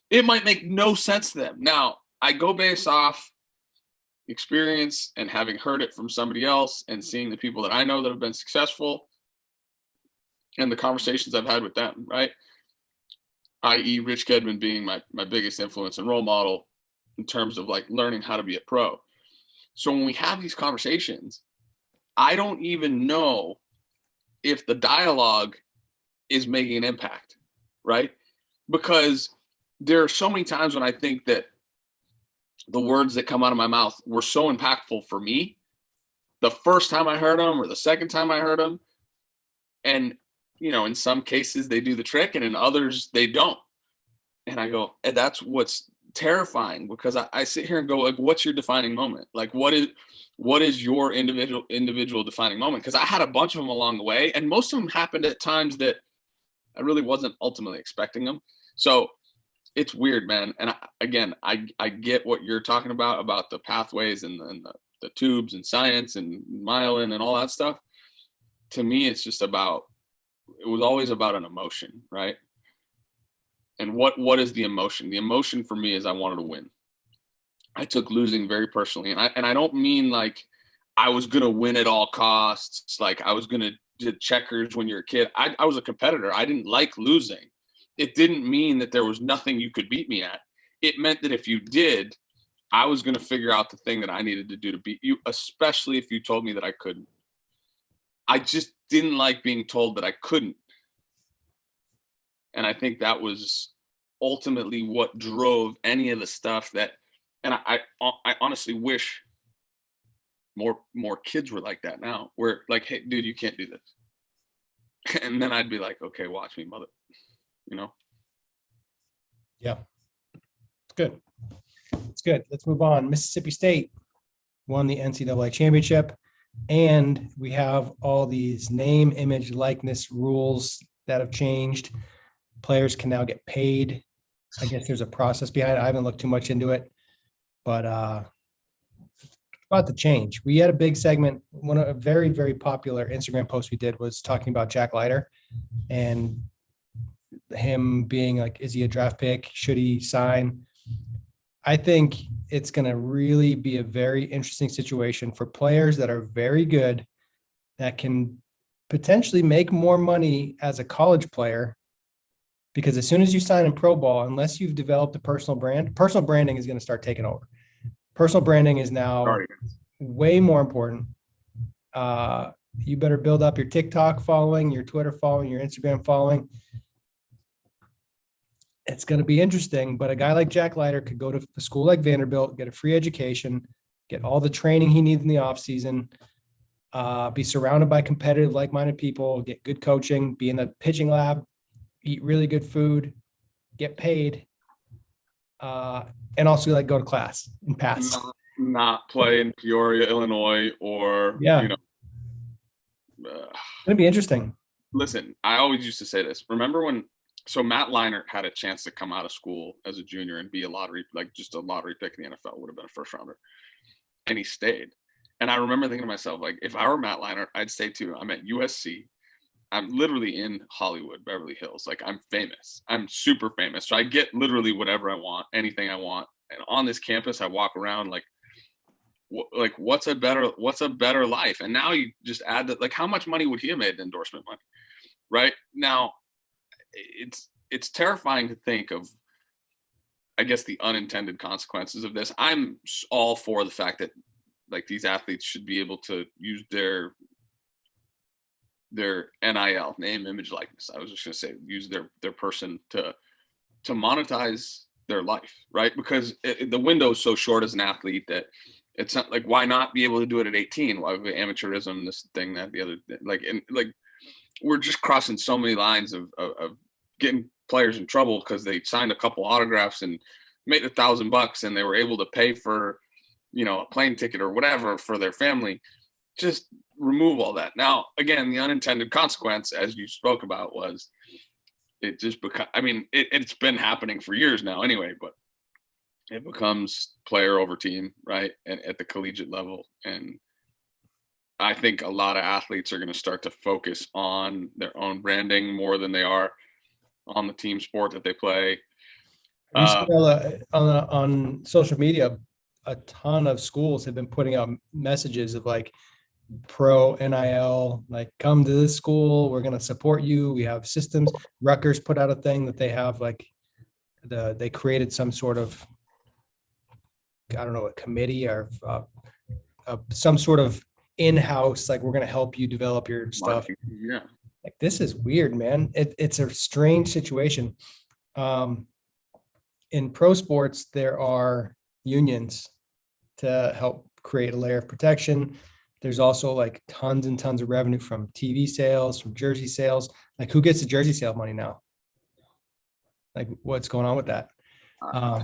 It might make no sense to them. Now, I go based off experience and having heard it from somebody else and seeing the people that I know that have been successful and the conversations I've had with them, right? i.e. Rich Gedman being my biggest influence and role model, in terms of like learning how to be a pro. So when we have these conversations, I don't even know if the dialogue is making an impact, right? Because there are so many times when I think that the words that come out of my mouth were so impactful for me the first time I heard them or the second time I heard them. And, you know, in some cases they do the trick and in others they don't. And I go, and that's what's terrifying, because I sit here and go, like, what's your defining moment? Like, what is your individual defining moment? Because I had a bunch of them along the way, and most of them happened at times that I really wasn't ultimately expecting them. So it's weird, man. And I get what you're talking about the pathways and the tubes and science and myelin and all that stuff. To me, it was always about an emotion, right? And what is the emotion? The emotion for me is I wanted to win. I took losing very personally. And I don't mean like I was going to win at all costs. Like I was going to do checkers when you're a kid. I was a competitor. I didn't like losing. It didn't mean that there was nothing you could beat me at. It meant that if you did, I was going to figure out the thing that I needed to do to beat you, especially if you told me that I couldn't. I just didn't like being told that I couldn't. And I think that was ultimately what drove any of the stuff that, and I honestly wish more kids were like that now, where like, hey, dude, you can't do this. And then I'd be like, okay, watch me, mother, you know? Yeah. It's good. It's good. Let's move on. Mississippi State won the NCAA championship, and we have all these name, image, likeness rules that have changed. Players can now get paid. I guess there's a process behind it. I haven't looked too much into it, but about to change. We had a big segment. A very, very popular Instagram post we did was talking about Jack Leiter and him being like, is he a draft pick? Should he sign? I think it's going to really be a very interesting situation for players that are very good, that can potentially make more money as a college player. Because as soon as you sign in pro ball, unless you've developed a personal branding is going to start taking over. Personal branding is now way more important. You better build up your TikTok following, your Twitter following, your Instagram following. It's going to be interesting, but a guy like Jack Leiter could go to a school like Vanderbilt, get a free education, get all the training he needs in the offseason, be surrounded by competitive, like-minded people, get good coaching, be in the pitching lab, eat really good food, get paid, and also like go to class and pass. Not play in Peoria, Illinois, or yeah, you know. It's gonna be interesting. Listen, I always used to say this. Remember when? So Matt Leinart had a chance to come out of school as a junior and be a lottery, like just a lottery pick in the NFL, would have been a first rounder, and he stayed. And I remember thinking to myself, like, if I were Matt Leinart, I'd stay too. I'm at USC. I'm literally in Hollywood, Beverly Hills. Like, I'm famous. I'm super famous. So I get literally whatever I want, anything I want. And on this campus, I walk around like what's a better life? And now you just add that, like, how much money would he have made in endorsement money? Right now, it's terrifying to think of, I guess, the unintended consequences of this. I'm all for the fact that, like, these athletes should be able to use their NIL, name, image, likeness. I was just going to say, use their person to monetize their life, right? Because the window is so short as an athlete that it's not like, why not be able to do it at 18? Why amateurism, this thing, that, the other, like we're just crossing so many lines of getting players in trouble because they signed a couple autographs and made $1,000 and they were able to pay for, you know, a plane ticket or whatever for their family. Just remove all that. Now, again, the unintended consequence, as you spoke about, was it just it's been happening for years now anyway, but it becomes player over team, right? And at the collegiate level. And I think a lot of athletes are going to start to focus on their own branding more than they are on the team sport that they play. You see on social media, a ton of schools have been putting out messages of like, pro NIL, like, come to this school, we're going to support you, we have systems. Rutgers put out a thing that they have, like, they created some sort of I don't know, a committee or some sort of in-house, like we're going to help you develop your stuff. Yeah. Like, this is weird, man. It's a strange situation. In pro sports, there are unions to help create a layer of protection. There's also like tons and tons of revenue from TV sales, from jersey sales. Like, who gets the jersey sale money now? Like, what's going on with that?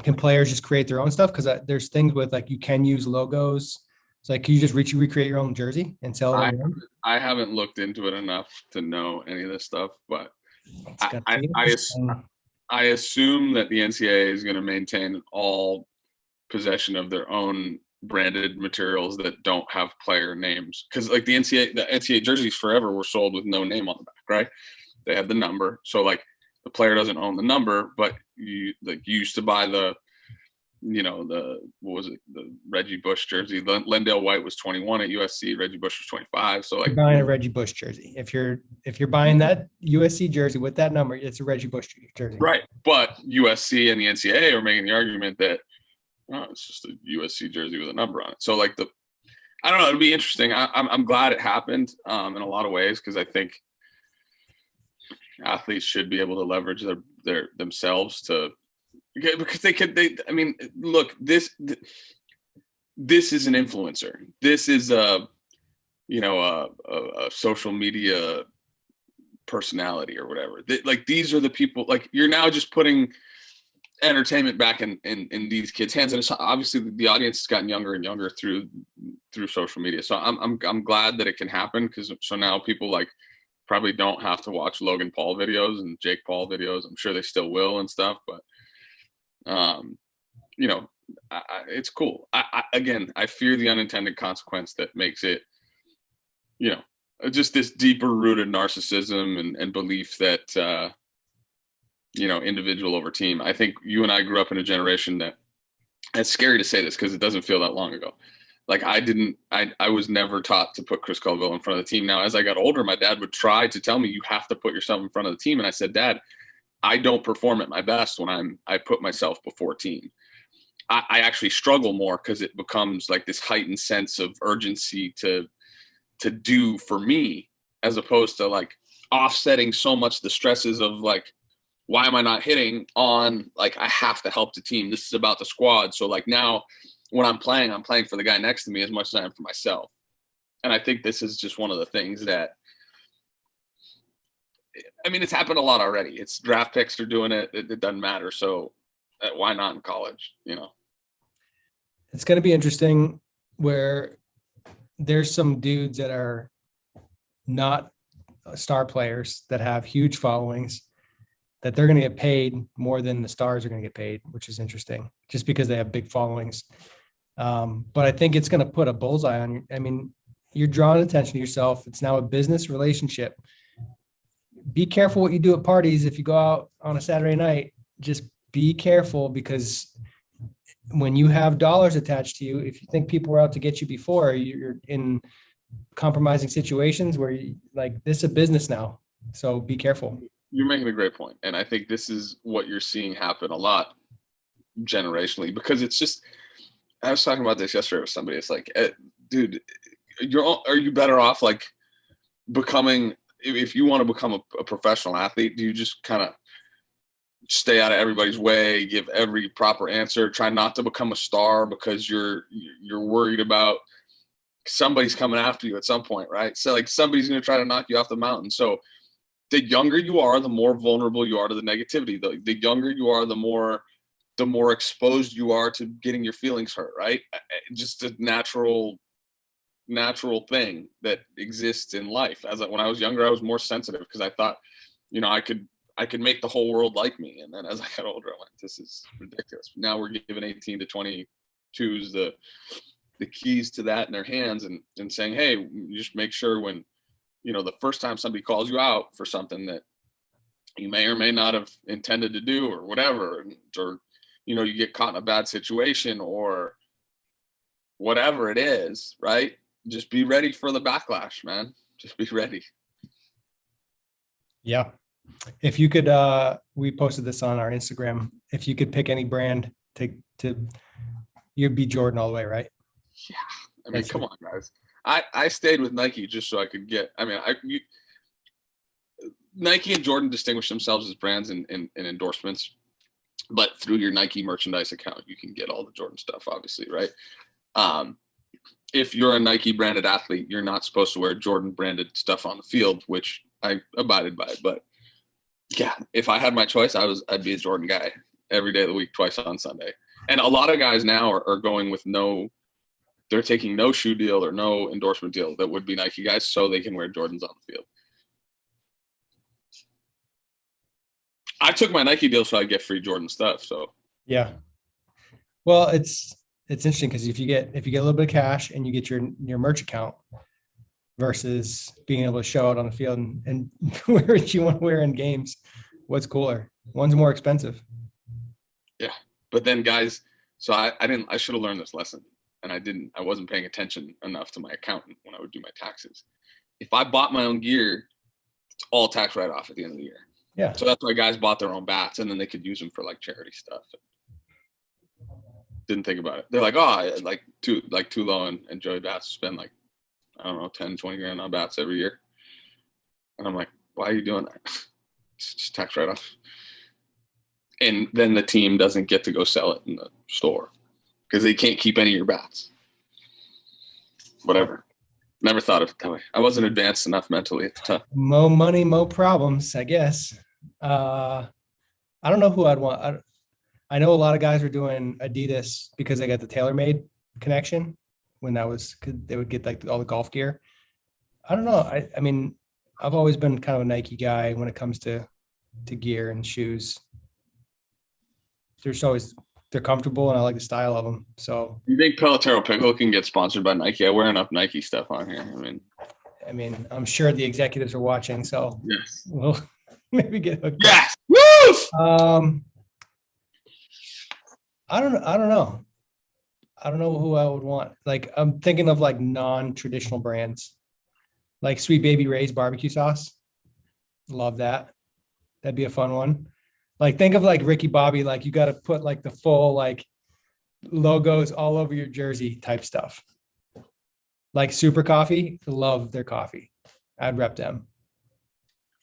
Can players just create their own stuff? Because there's things with, like, you can use logos. It's like, can you just recreate your own jersey and sell it on your own? I haven't looked into it enough to know any of this stuff, but It's gonna I, be I, interesting. I assume that the NCAA is going to maintain all possession of their own branded materials that don't have player names, because like the NCAA jerseys forever were sold with no name on the back, right? They have the number, so like the player doesn't own the number, but you used to buy the what was it, the Reggie Bush jersey. Lendale White was 21 at USC, Reggie Bush was 25. So like, You're buying a Reggie Bush jersey. If you're buying that USC jersey with that number, it's a Reggie Bush jersey. right? But USC and the NCAA are making the argument that it's just a USC jersey with a number on it. So like I don't know. It'll be interesting. I'm glad it happened in a lot of ways, because I think athletes should be able to leverage their themselves to, because I mean, look, this is an influencer. This is a social media personality or whatever. Like, these are the people, like, you're now just putting entertainment back in these kids' hands, and it's obviously the audience has gotten younger and younger through social media. So I'm glad that it can happen, because so now people like probably don't have to watch Logan Paul videos and Jake Paul videos. I'm sure they still will and stuff, but it's cool. Again, I fear the unintended consequence that makes it, just this deeper rooted narcissism and belief that, individual over team. I think you and I grew up in a generation that, it's scary to say this because it doesn't feel that long ago. Like, I was never taught to put Chris Colville in front of the team. Now, as I got older, my dad would try to tell me, you have to put yourself in front of the team. And I said, Dad, I don't perform at my best when I put myself before team. I actually struggle more, because it becomes like this heightened sense of urgency to do for me, as opposed to like offsetting so much the stresses of like, why am I not hitting on, like, I have to help the team. This is about the squad. So like, now when I'm playing for the guy next to me as much as I am for myself. And I think this is just one of the things that, I mean, it's happened a lot already. It's draft picks are doing it. It doesn't matter. So why not in college? It's going to be interesting, where there's some dudes that are not star players that have huge followings, that they're going to get paid more than the stars are going to get paid, which is interesting, just because they have big followings. But I think it's going to put a bullseye on you. I mean, you're drawing attention to yourself. It's now a business relationship. Be careful what you do at parties. If you go out on a Saturday night, just be careful, because when you have dollars attached to you, if you think people were out to get you before, you're in compromising situations where this is a business now. So be careful. You're making a great point. And I think this is what you're seeing happen a lot generationally, because it's just, I was talking about this yesterday with somebody. It's like, dude, are you better off like becoming, if you want to become a professional athlete, do you just kind of stay out of everybody's way, give every proper answer, try not to become a star because you're worried about somebody's coming after you at some point, right? So like, somebody's going to try to knock you off the mountain. So the younger you are, the more vulnerable you are to the negativity. The younger you are, the more exposed you are to getting your feelings hurt, right? Just a natural thing that exists in life. When I was younger, I was more sensitive, because I thought, I could make the whole world like me. And then as I got older, I went, this is ridiculous. Now we're giving 18 to 22s the keys to that in their hands, and saying, hey, you just make sure when, the first time somebody calls you out for something that you may or may not have intended to do or whatever, or, you get caught in a bad situation or whatever it is, right? Just be ready for the backlash, man. Just be ready. Yeah. If you could, we posted this on our Instagram. If you could pick any brand to You'd be Jordan all the way, right? Yeah. I mean, That's come true. on, guys. I stayed with Nike just so I could get. I mean, Nike and Jordan distinguish themselves as brands and endorsements, but through your Nike merchandise account, you can get all the Jordan stuff, obviously, right? If you're a Nike branded athlete, you're not supposed to wear Jordan branded stuff on the field, which I abided by. But yeah, if I had my choice, I'd be a Jordan guy every day of the week, twice on Sunday. And a lot of guys now are going with they're taking no shoe deal or no endorsement deal that would be Nike guys so they can wear Jordans on the field. I took my Nike deal so I get free Jordan stuff. So Yeah. Well, it's interesting because if you get a little bit of cash and you get your merch account versus being able to show out on the field and wear what you want to wear in games, what's cooler? One's more expensive. yeah, but then guys, so I should have learned this lesson, and I wasn't paying attention enough to my accountant when I would do my taxes. If I bought my own gear, it's all tax write off at the end of the year. Yeah. So that's why guys bought their own bats, and then they could use them for like charity stuff. Didn't think about it. They're like, oh, like Tulo and Joey Bats spend like, I don't know, 10, 20 grand on bats every year. And I'm like, why are you doing that? It's just tax write off. And then the team doesn't get to go sell it in the store because they can't keep any of your bats. Whatever. Never thought of it that way. I wasn't advanced enough mentally at the time. Mo money, mo problems, I guess. I don't know who I'd want. I know a lot of guys were doing Adidas because they got the TaylorMade connection when they would get like all the golf gear. I don't know. I mean, I've always been kind of a Nike guy when it comes to gear and shoes. They're comfortable and I like the style of them. So You think Pelotero Pickle can get sponsored by Nike? I wear enough Nike stuff on here. I mean, I'm sure the executives are watching, so yes. we'll maybe get hooked up. Yes. Woo! I don't know. I don't know who I would want. Like I'm thinking of like non-traditional brands, like Sweet Baby Ray's barbecue sauce. Love that. That'd be a fun one. Like think of like Ricky Bobby, like you got to put like the full like logos all over your jersey type stuff. Like Super Coffee, love their coffee. I'd rep them.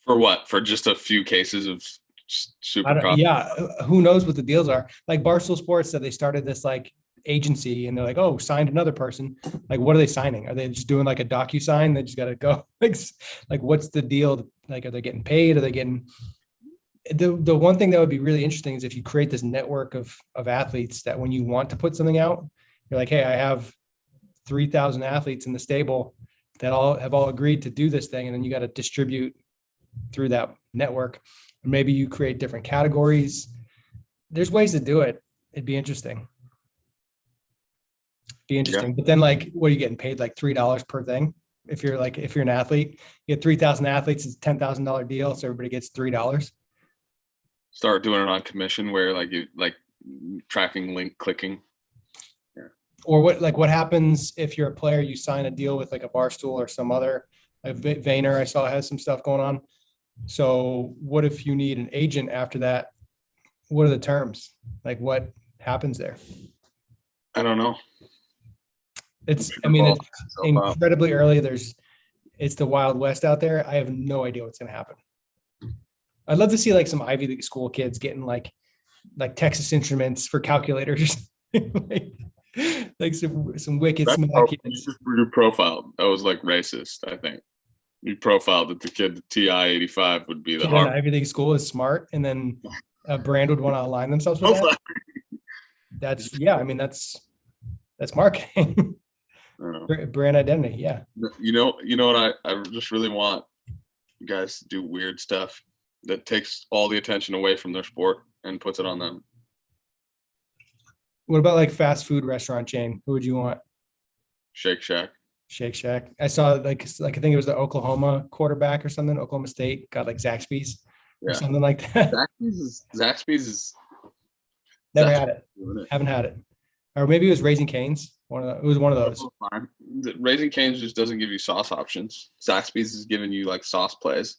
For what? For just a few cases of super coffee? Yeah, who knows what the deals are? Like Barstool Sports said they started this like agency and they're like, oh, signed another person. Like, what are they signing? Are they just doing like a DocuSign? They just got to go. Like, what's the deal? Like, are they getting paid? Are they getting the one thing that would be really interesting is if you create this network of athletes that when you want to put something out, you're like, hey, I have 3,000 athletes in the stable that have all agreed to do this thing. And then you got to distribute through that network. Or maybe you create different categories. There's ways to do it. It'd be interesting. Yeah. But then like, what are you getting paid? Like $3 per thing? If you're an athlete, you get 3,000 athletes, it's a $10,000 deal. So everybody gets $3. Start doing it on commission where you tracking link clicking. Yeah. Or what happens if you're a player, you sign a deal with like a Barstool or some other, like Vayner, I saw has some stuff going on. So what if you need an agent after that? What are the terms? Like what happens there? I don't know. It's incredibly early. It's the Wild West out there. I have no idea what's going to happen. I'd love to see like some Ivy League school kids getting like Texas Instruments for calculators, like some wicked smart kids. Your profile that was like racist. I think you profiled that the kid, the TI-85 would be the kid in Ivy League school is smart, and then a brand would want to align themselves with that. That's marketing. Brand identity. Yeah. You know what I just really want you guys to do weird stuff that takes all the attention away from their sport and puts it on them. What about like fast food restaurant chain? Who would you want? Shake Shack. Shake Shack. I saw like I think it was the Oklahoma quarterback or something. Oklahoma State got like Zaxby's or something like that. Zaxby's is never had it. Haven't had it. Or maybe it was Raising Cane's. It was one of those. Raising Cane's just doesn't give you sauce options. Zaxby's is giving you like sauce plays.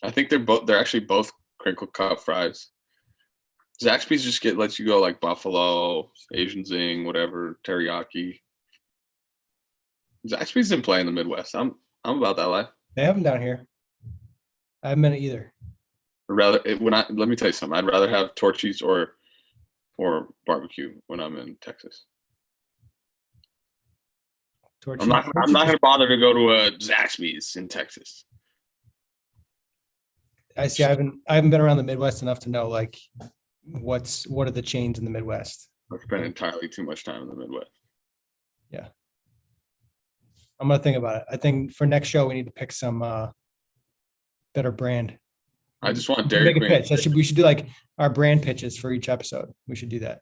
I think they're actually both crinkle cut fries. Zaxby's just lets you go like buffalo, Asian zing, whatever, teriyaki. Zaxby's didn't play in the Midwest. I'm about that life. They have them down here. I haven't been either. Let me tell you something. I'd rather have Torchy's or barbecue when I'm in Texas. I'm not going to bother to go to a Zaxby's in Texas. I see. I haven't been around the Midwest enough to know like what are the chains in the Midwest. I've spent entirely too much time in the Midwest. Yeah. I'm gonna think about it. I think for next show we need to pick some better brand. I just want Dairy Queen. Pitch. We should do like our brand pitches for each episode. We should do that.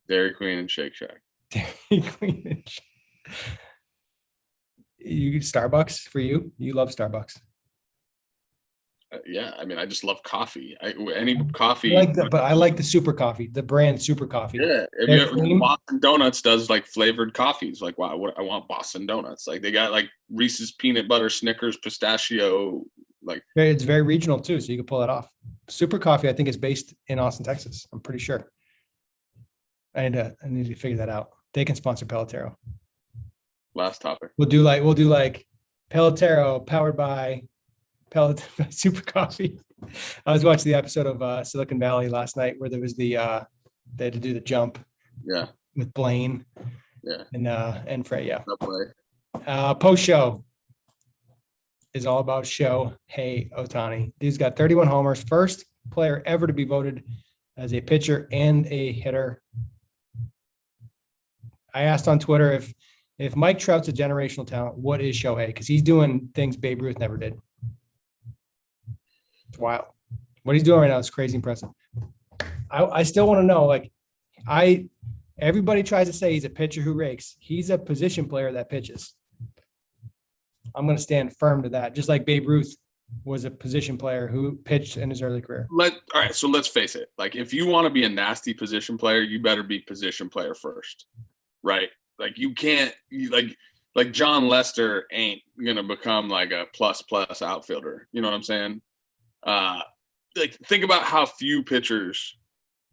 Dairy Queen and Shake Shack. Dairy Queen. You Starbucks for you? You love Starbucks. Yeah, I mean, I just love coffee. Any coffee. But I like the super coffee, the brand super coffee. Yeah, Boston Donuts does like flavored coffees. Like, wow, I want Boston Donuts. Like they got like Reese's peanut butter, Snickers, pistachio. Like it's very regional too, so you can pull that off. Super coffee, I think, is based in Austin, Texas. I'm pretty sure. I need to figure that out. They can sponsor Pelotero. Last topic. We'll do like Pelotero powered by Super Coffee. I was watching the episode of Silicon Valley last night where there was they had to do the jump. Yeah. With Blaine. Yeah. And Frey. Yeah. Post show is all about Shohei Ohtani. Dude's got 31 homers, first player ever to be voted as a pitcher and a hitter. I asked on Twitter if Mike Trout's a generational talent, what is Shohei? Because he's doing things Babe Ruth never did. It's wild. What he's doing right now is crazy impressive. I still want to know, like, everybody tries to say he's a pitcher who rakes. He's a position player that pitches. I'm going to stand firm to that. Just like Babe Ruth was a position player who pitched in his early career. All right, so let's face it. Like, if you want to be a nasty position player, you better be position player first, right? Like, you can't like John Lester ain't gonna become like a plus outfielder. You know what I'm saying? Like, think about how few pitchers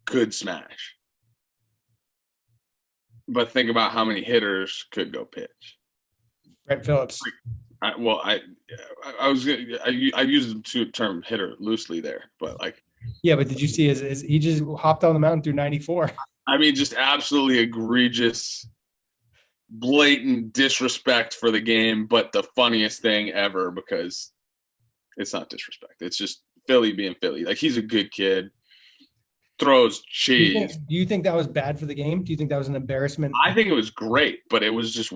could smash, but think about how many hitters could go pitch. Brett Phillips. I used the term hitter loosely there, but like. Yeah, but did you see he just hopped on the mountain through 94? I mean, just absolutely egregious, blatant disrespect for the game, but the funniest thing ever because it's not disrespect. It's just Philly being Philly. Like, he's a good kid, throws cheese. Do you think that was bad for the game? Do you think that was an embarrassment? I think it was great, but it was just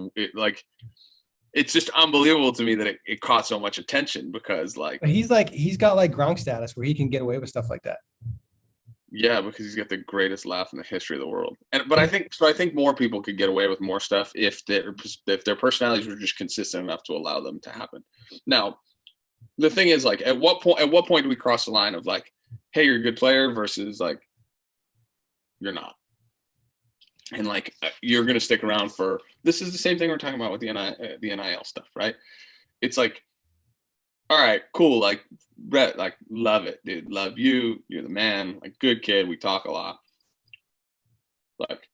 it's just unbelievable to me that it caught so much attention because he's got like Gronk status where he can get away with stuff like that. Yeah, because he's got the greatest laugh in the history of the world. But I think more people could get away with more stuff if their personalities were just consistent enough to allow them to happen. Now, the thing is, like, at what point do we cross the line of like, hey, you're a good player versus like you're not? And like, you're going to stick around for, this is the same thing we're talking about with the NIL stuff, right? It's like, all right, cool. Like, Brett, like, love it, dude. Love you. You're the man. Like, good kid. We talk a lot. Like,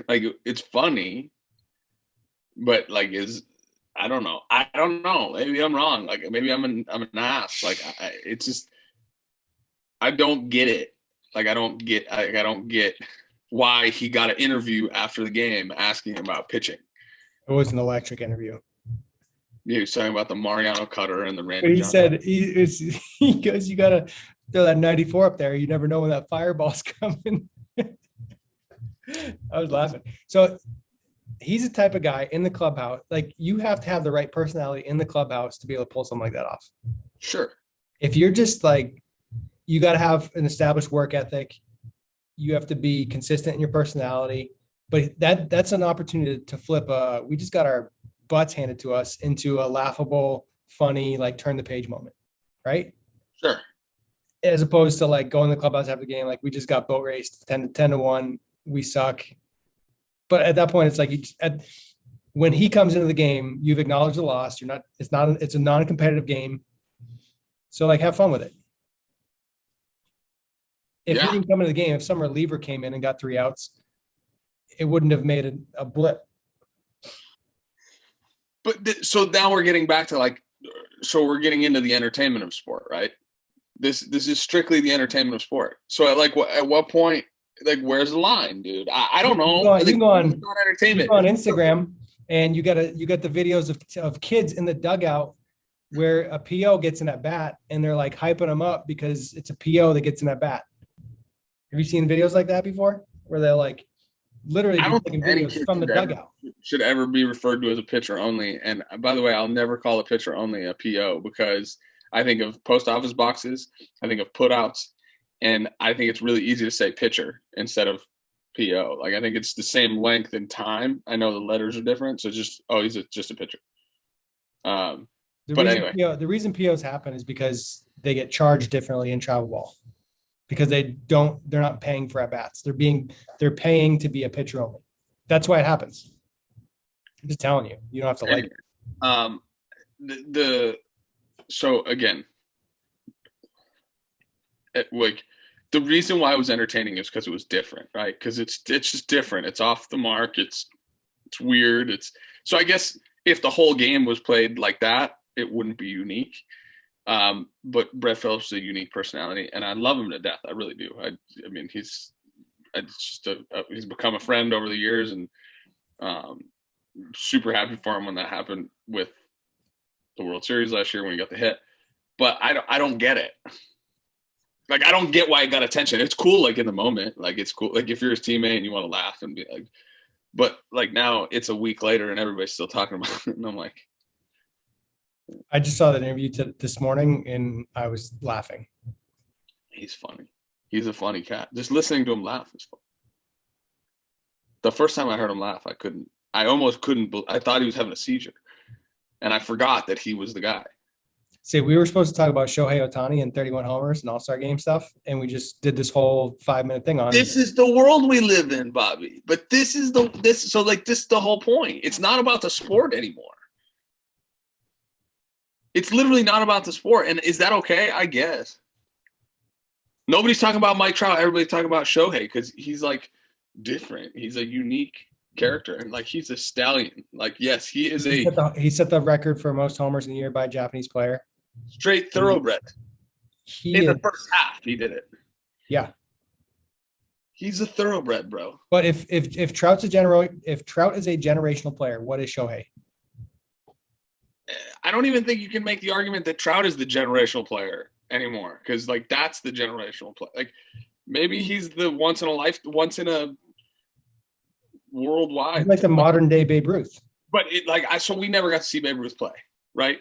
like, it's funny, but like, I don't know. Maybe I'm wrong. Like, maybe I'm an ass. Like, it's just, I don't get it. Like, I don't get why he got an interview after the game asking about pitching. It was an electric interview. He was talking about the Mariano cutter and the Randy. But he said he goes, you gotta throw that 94 up there. You never know when that fireball's coming. I was laughing. So he's the type of guy in the clubhouse. Like, you have to have the right personality in the clubhouse to be able to pull something like that off. Sure. If you're just like, you got to have an established work ethic. You have to be consistent in your personality, but that's an opportunity to flip. We just got our butts handed to us into a laughable, funny, like, turn the page moment, right? Sure. As opposed to like going to the clubhouse after the game, like, we just got boat raced 10-1. We suck. But at that point, it's like when he comes into the game, you've acknowledged the loss. It's a non-competitive game. So like, have fun with it. If he Yeah. didn't come into the game, if some reliever came in and got 3 outs, it wouldn't have made a blip. But so now we're getting back to like, so we're getting into the entertainment of sport, right? This is strictly the entertainment of sport. So at what point, like, where's the line, dude? I don't know. You can go on, It's not entertainment. you go on Instagram and you got the videos of kids in the dugout where a PO gets in at bat and they're like hyping them up because it's a PO that gets in at bat. Have you seen videos like that before? Where they're like literally I don't taking think any videos kid from the dugout. should ever be referred to as a pitcher only. And by the way, I'll never call a pitcher only a PO because I think of post office boxes, I think of putouts, and I think it's really easy to say pitcher instead of PO. Like I think it's the same length and time. I know the letters are different, so just he's just a pitcher. But anyway, The reason POs happen is because they get charged differently in travel ball because they're not paying for at bats. They're paying to be a pitcher only. That's why it happens. I'm just telling you, you don't have to like it. So again, like the reason why it was entertaining is because it was different, right? Because it's just different. It's off the mark. It's weird. So I guess if the whole game was played like that, it wouldn't be unique. But Brett Phillips is a unique personality, and I love him to death. I really do. I mean, he's become a friend over the years, and super happy for him when that happened with the World Series last year when he got the hit. But I don't get it. Like, I don't get why it got attention. It's cool, like, in the moment. Like, it's cool. Like, if you're his teammate and you want to laugh and be like, but, like, now it's a week later and everybody's still talking about it. And I'm like. I just saw that interview this morning and I was laughing. He's funny. He's a funny cat. Just listening to him laugh is fun. The first time I heard him laugh, I almost couldn't. I thought he was having a seizure. And I forgot that he was the guy. See, we were supposed to talk about Shohei Ohtani and 31 homers and All-Star Game stuff, and we just did this whole 5-minute thing on. This is the world we live in, Bobby. But this is the whole point. It's not about the sport anymore. It's literally not about the sport. And is that okay? I guess. Nobody's talking about Mike Trout. Everybody's talking about Shohei because he's like different. He's a unique character, and like he's a stallion. Like, yes, he is he set the record for most homers in a year by a Japanese player. Straight thoroughbred. In the first half, he did it. Yeah. He's a thoroughbred, bro. But if Trout is a generational player, what is Shohei? I don't even think you can make the argument that Trout is the generational player anymore, because like that's the generational play. Like maybe he's the once in a worldwide. He's like the modern day Babe Ruth. But so we never got to see Babe Ruth play, right?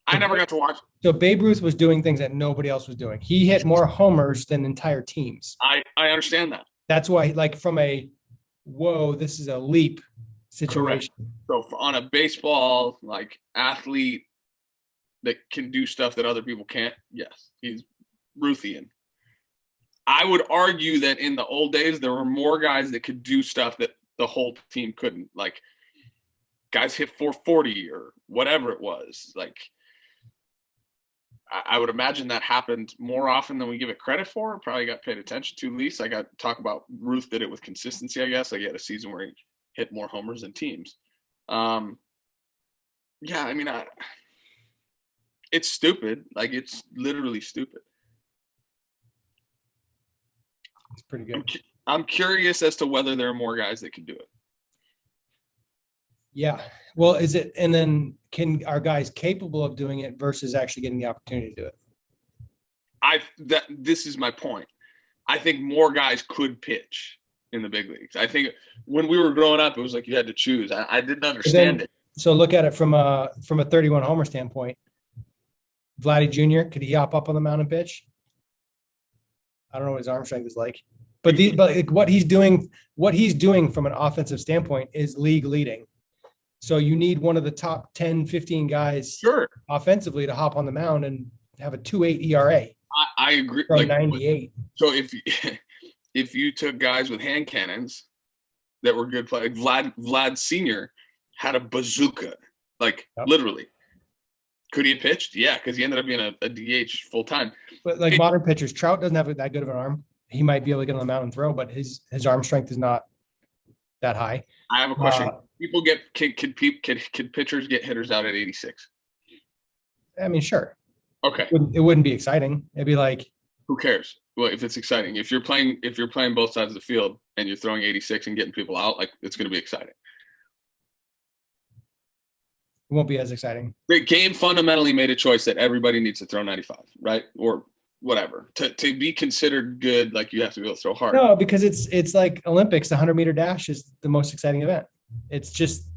I never got to watch. So Babe Ruth was doing things that nobody else was doing. He hit more homers than entire teams. I understand that. That's why, like, from a whoa, this is a leap situation. Correct. So on a baseball like athlete that can do stuff that other people can't, yes, he's Ruthian. I would argue that in the old days there were more guys that could do stuff that the whole team couldn't. Like guys hit 440 or whatever it was. Like I would imagine that happened more often than we give it credit for. Probably got paid attention to least. I got to talk about Ruth did it with consistency, I guess. Like he had a season where he hit more homers than teams. Yeah, I mean, it's stupid. Like it's literally stupid. It's pretty good. I'm curious as to whether there are more guys that can do it. Yeah. Well, is it, and then are guys capable of doing it versus actually getting the opportunity to do it? This is my point. I think more guys could pitch in the big leagues. I think when we were growing up, it was like you had to choose. I didn't understand it. So look at it from a 31 homer standpoint. Vladdy Jr., could he hop up on the mound and pitch? I don't know what his arm strength is like, but what he's doing from an offensive standpoint is league leading. So you need one of the top 10, 15 guys offensively to hop on the mound and have a 2.8 ERA. I agree. From 98. So if you took guys with hand cannons that were good players, Vlad Sr. had a bazooka, literally. Could he have pitched? Yeah, because he ended up being a DH full time. But modern pitchers, Trout doesn't have that good of an arm. he might be able to get on the mound and throw, but his arm strength is not that high. I have a question. People can pitchers get hitters out at 86? I mean, sure. Okay. It wouldn't be exciting. It'd be like, who cares? Well, if it's exciting, if you're playing both sides of the field and you're throwing 86 and getting people out, like, it's going to be exciting. it won't be as exciting. The game fundamentally made a choice that everybody needs to throw 95, right? Or whatever. To be considered good, like, you have to be able to throw hard. No, because it's like Olympics, the 100-meter dash is the most exciting event. It's just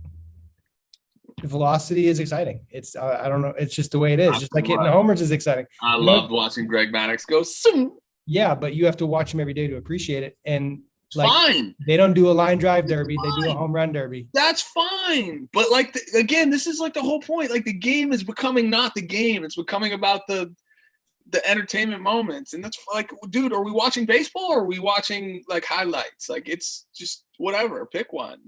velocity is exciting. It's I don't know. It's just the way it is. Just like hitting the homers is exciting. I loved watching Greg Maddux go. Zoom. Yeah, but you have to watch him every day to appreciate it. And like, fine. They don't do a line drive derby. They do a home run derby. That's fine. But like, again, this is like the whole point. Like, the game is becoming not the game. It's becoming about the entertainment moments. And that's like, dude, are we watching baseball or are we watching like highlights? Like, it's just whatever. Pick one.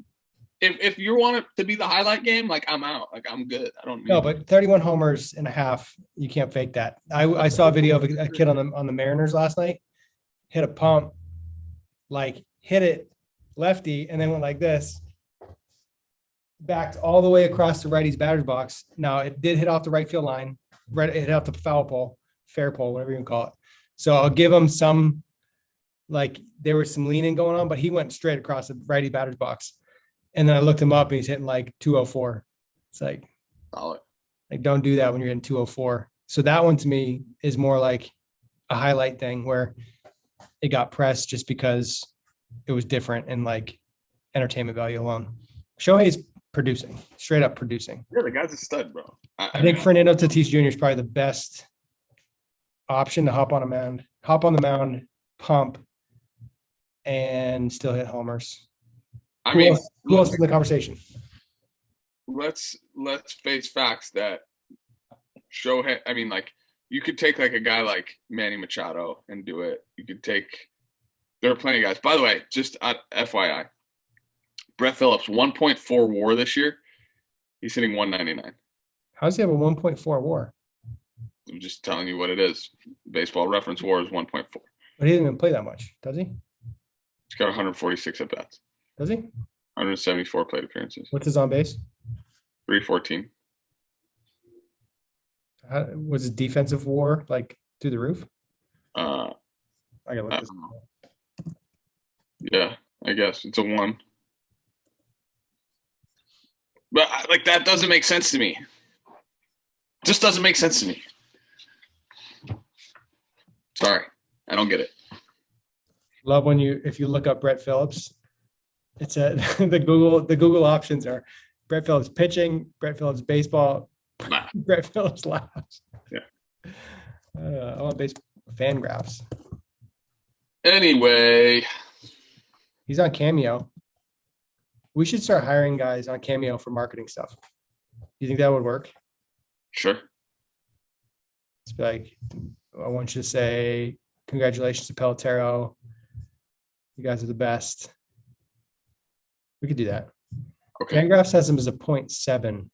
If you want it to be the highlight game, like, I'm out. Like, I'm good. I don't need No, but 31 homers and a half, you can't fake that. I saw a video of a kid on the Mariners last night, hit a pump, like hit it lefty, and then went like this, backed all the way across the righty's batter's box. Now, it did hit off the right field line, it hit off the foul pole, fair pole, whatever you can call it. So I'll give him some, like, there was some leaning going on, but he went straight across the righty batter's box. And then I looked him up and he's hitting like 204. It's like, solid. Like, don't do that when you're in 204. So that one to me is more like a highlight thing where it got pressed just because it was different and like entertainment value alone. Shohei's producing, straight up producing. Yeah, the guy's a stud, bro. I think Fernando Tatis Jr. is probably the best option to hop on the mound, pump, and still hit homers. Who else is in the conversation? Let's face facts that Shohei. I mean, like, you could take like a guy like Manny Machado and do it. You could take. There are plenty of guys. By the way, just FYI, Brett Phillips 1.4 WAR this year. He's hitting 199. How does he have a 1.4 WAR? I'm just telling you what it is. Baseball Reference WAR is 1.4. But he didn't even play that much, does he? He's got 146 at bats. Does he? 174 plate appearances. What's his on base? 314. Was his defensive WAR like through the roof? I gotta look this up. Yeah, I guess it's a 1. But like, that doesn't make sense to me. Just doesn't make sense to me. Sorry, I don't get it. Love when if you look up Brett Phillips, it's the Google options are Brett Phillips pitching, Brett Phillips baseball, Brett Phillips laughs. Yeah. I want base fan graphs. Anyway, he's on Cameo. We should start hiring guys on Cameo for marketing stuff. You think that would work? Sure. It's like, I want you to say, congratulations to Pelotero. You guys are the best. We could do that. Okay. Fangraphs has him as a 0.7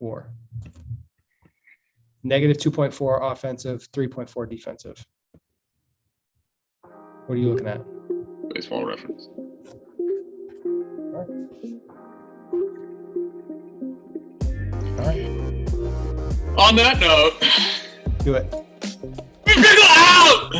WAR. Negative 2.4 offensive, 3.4 defensive. What are you looking at? Baseball Reference. All right. On that note, Do it. Pickle out!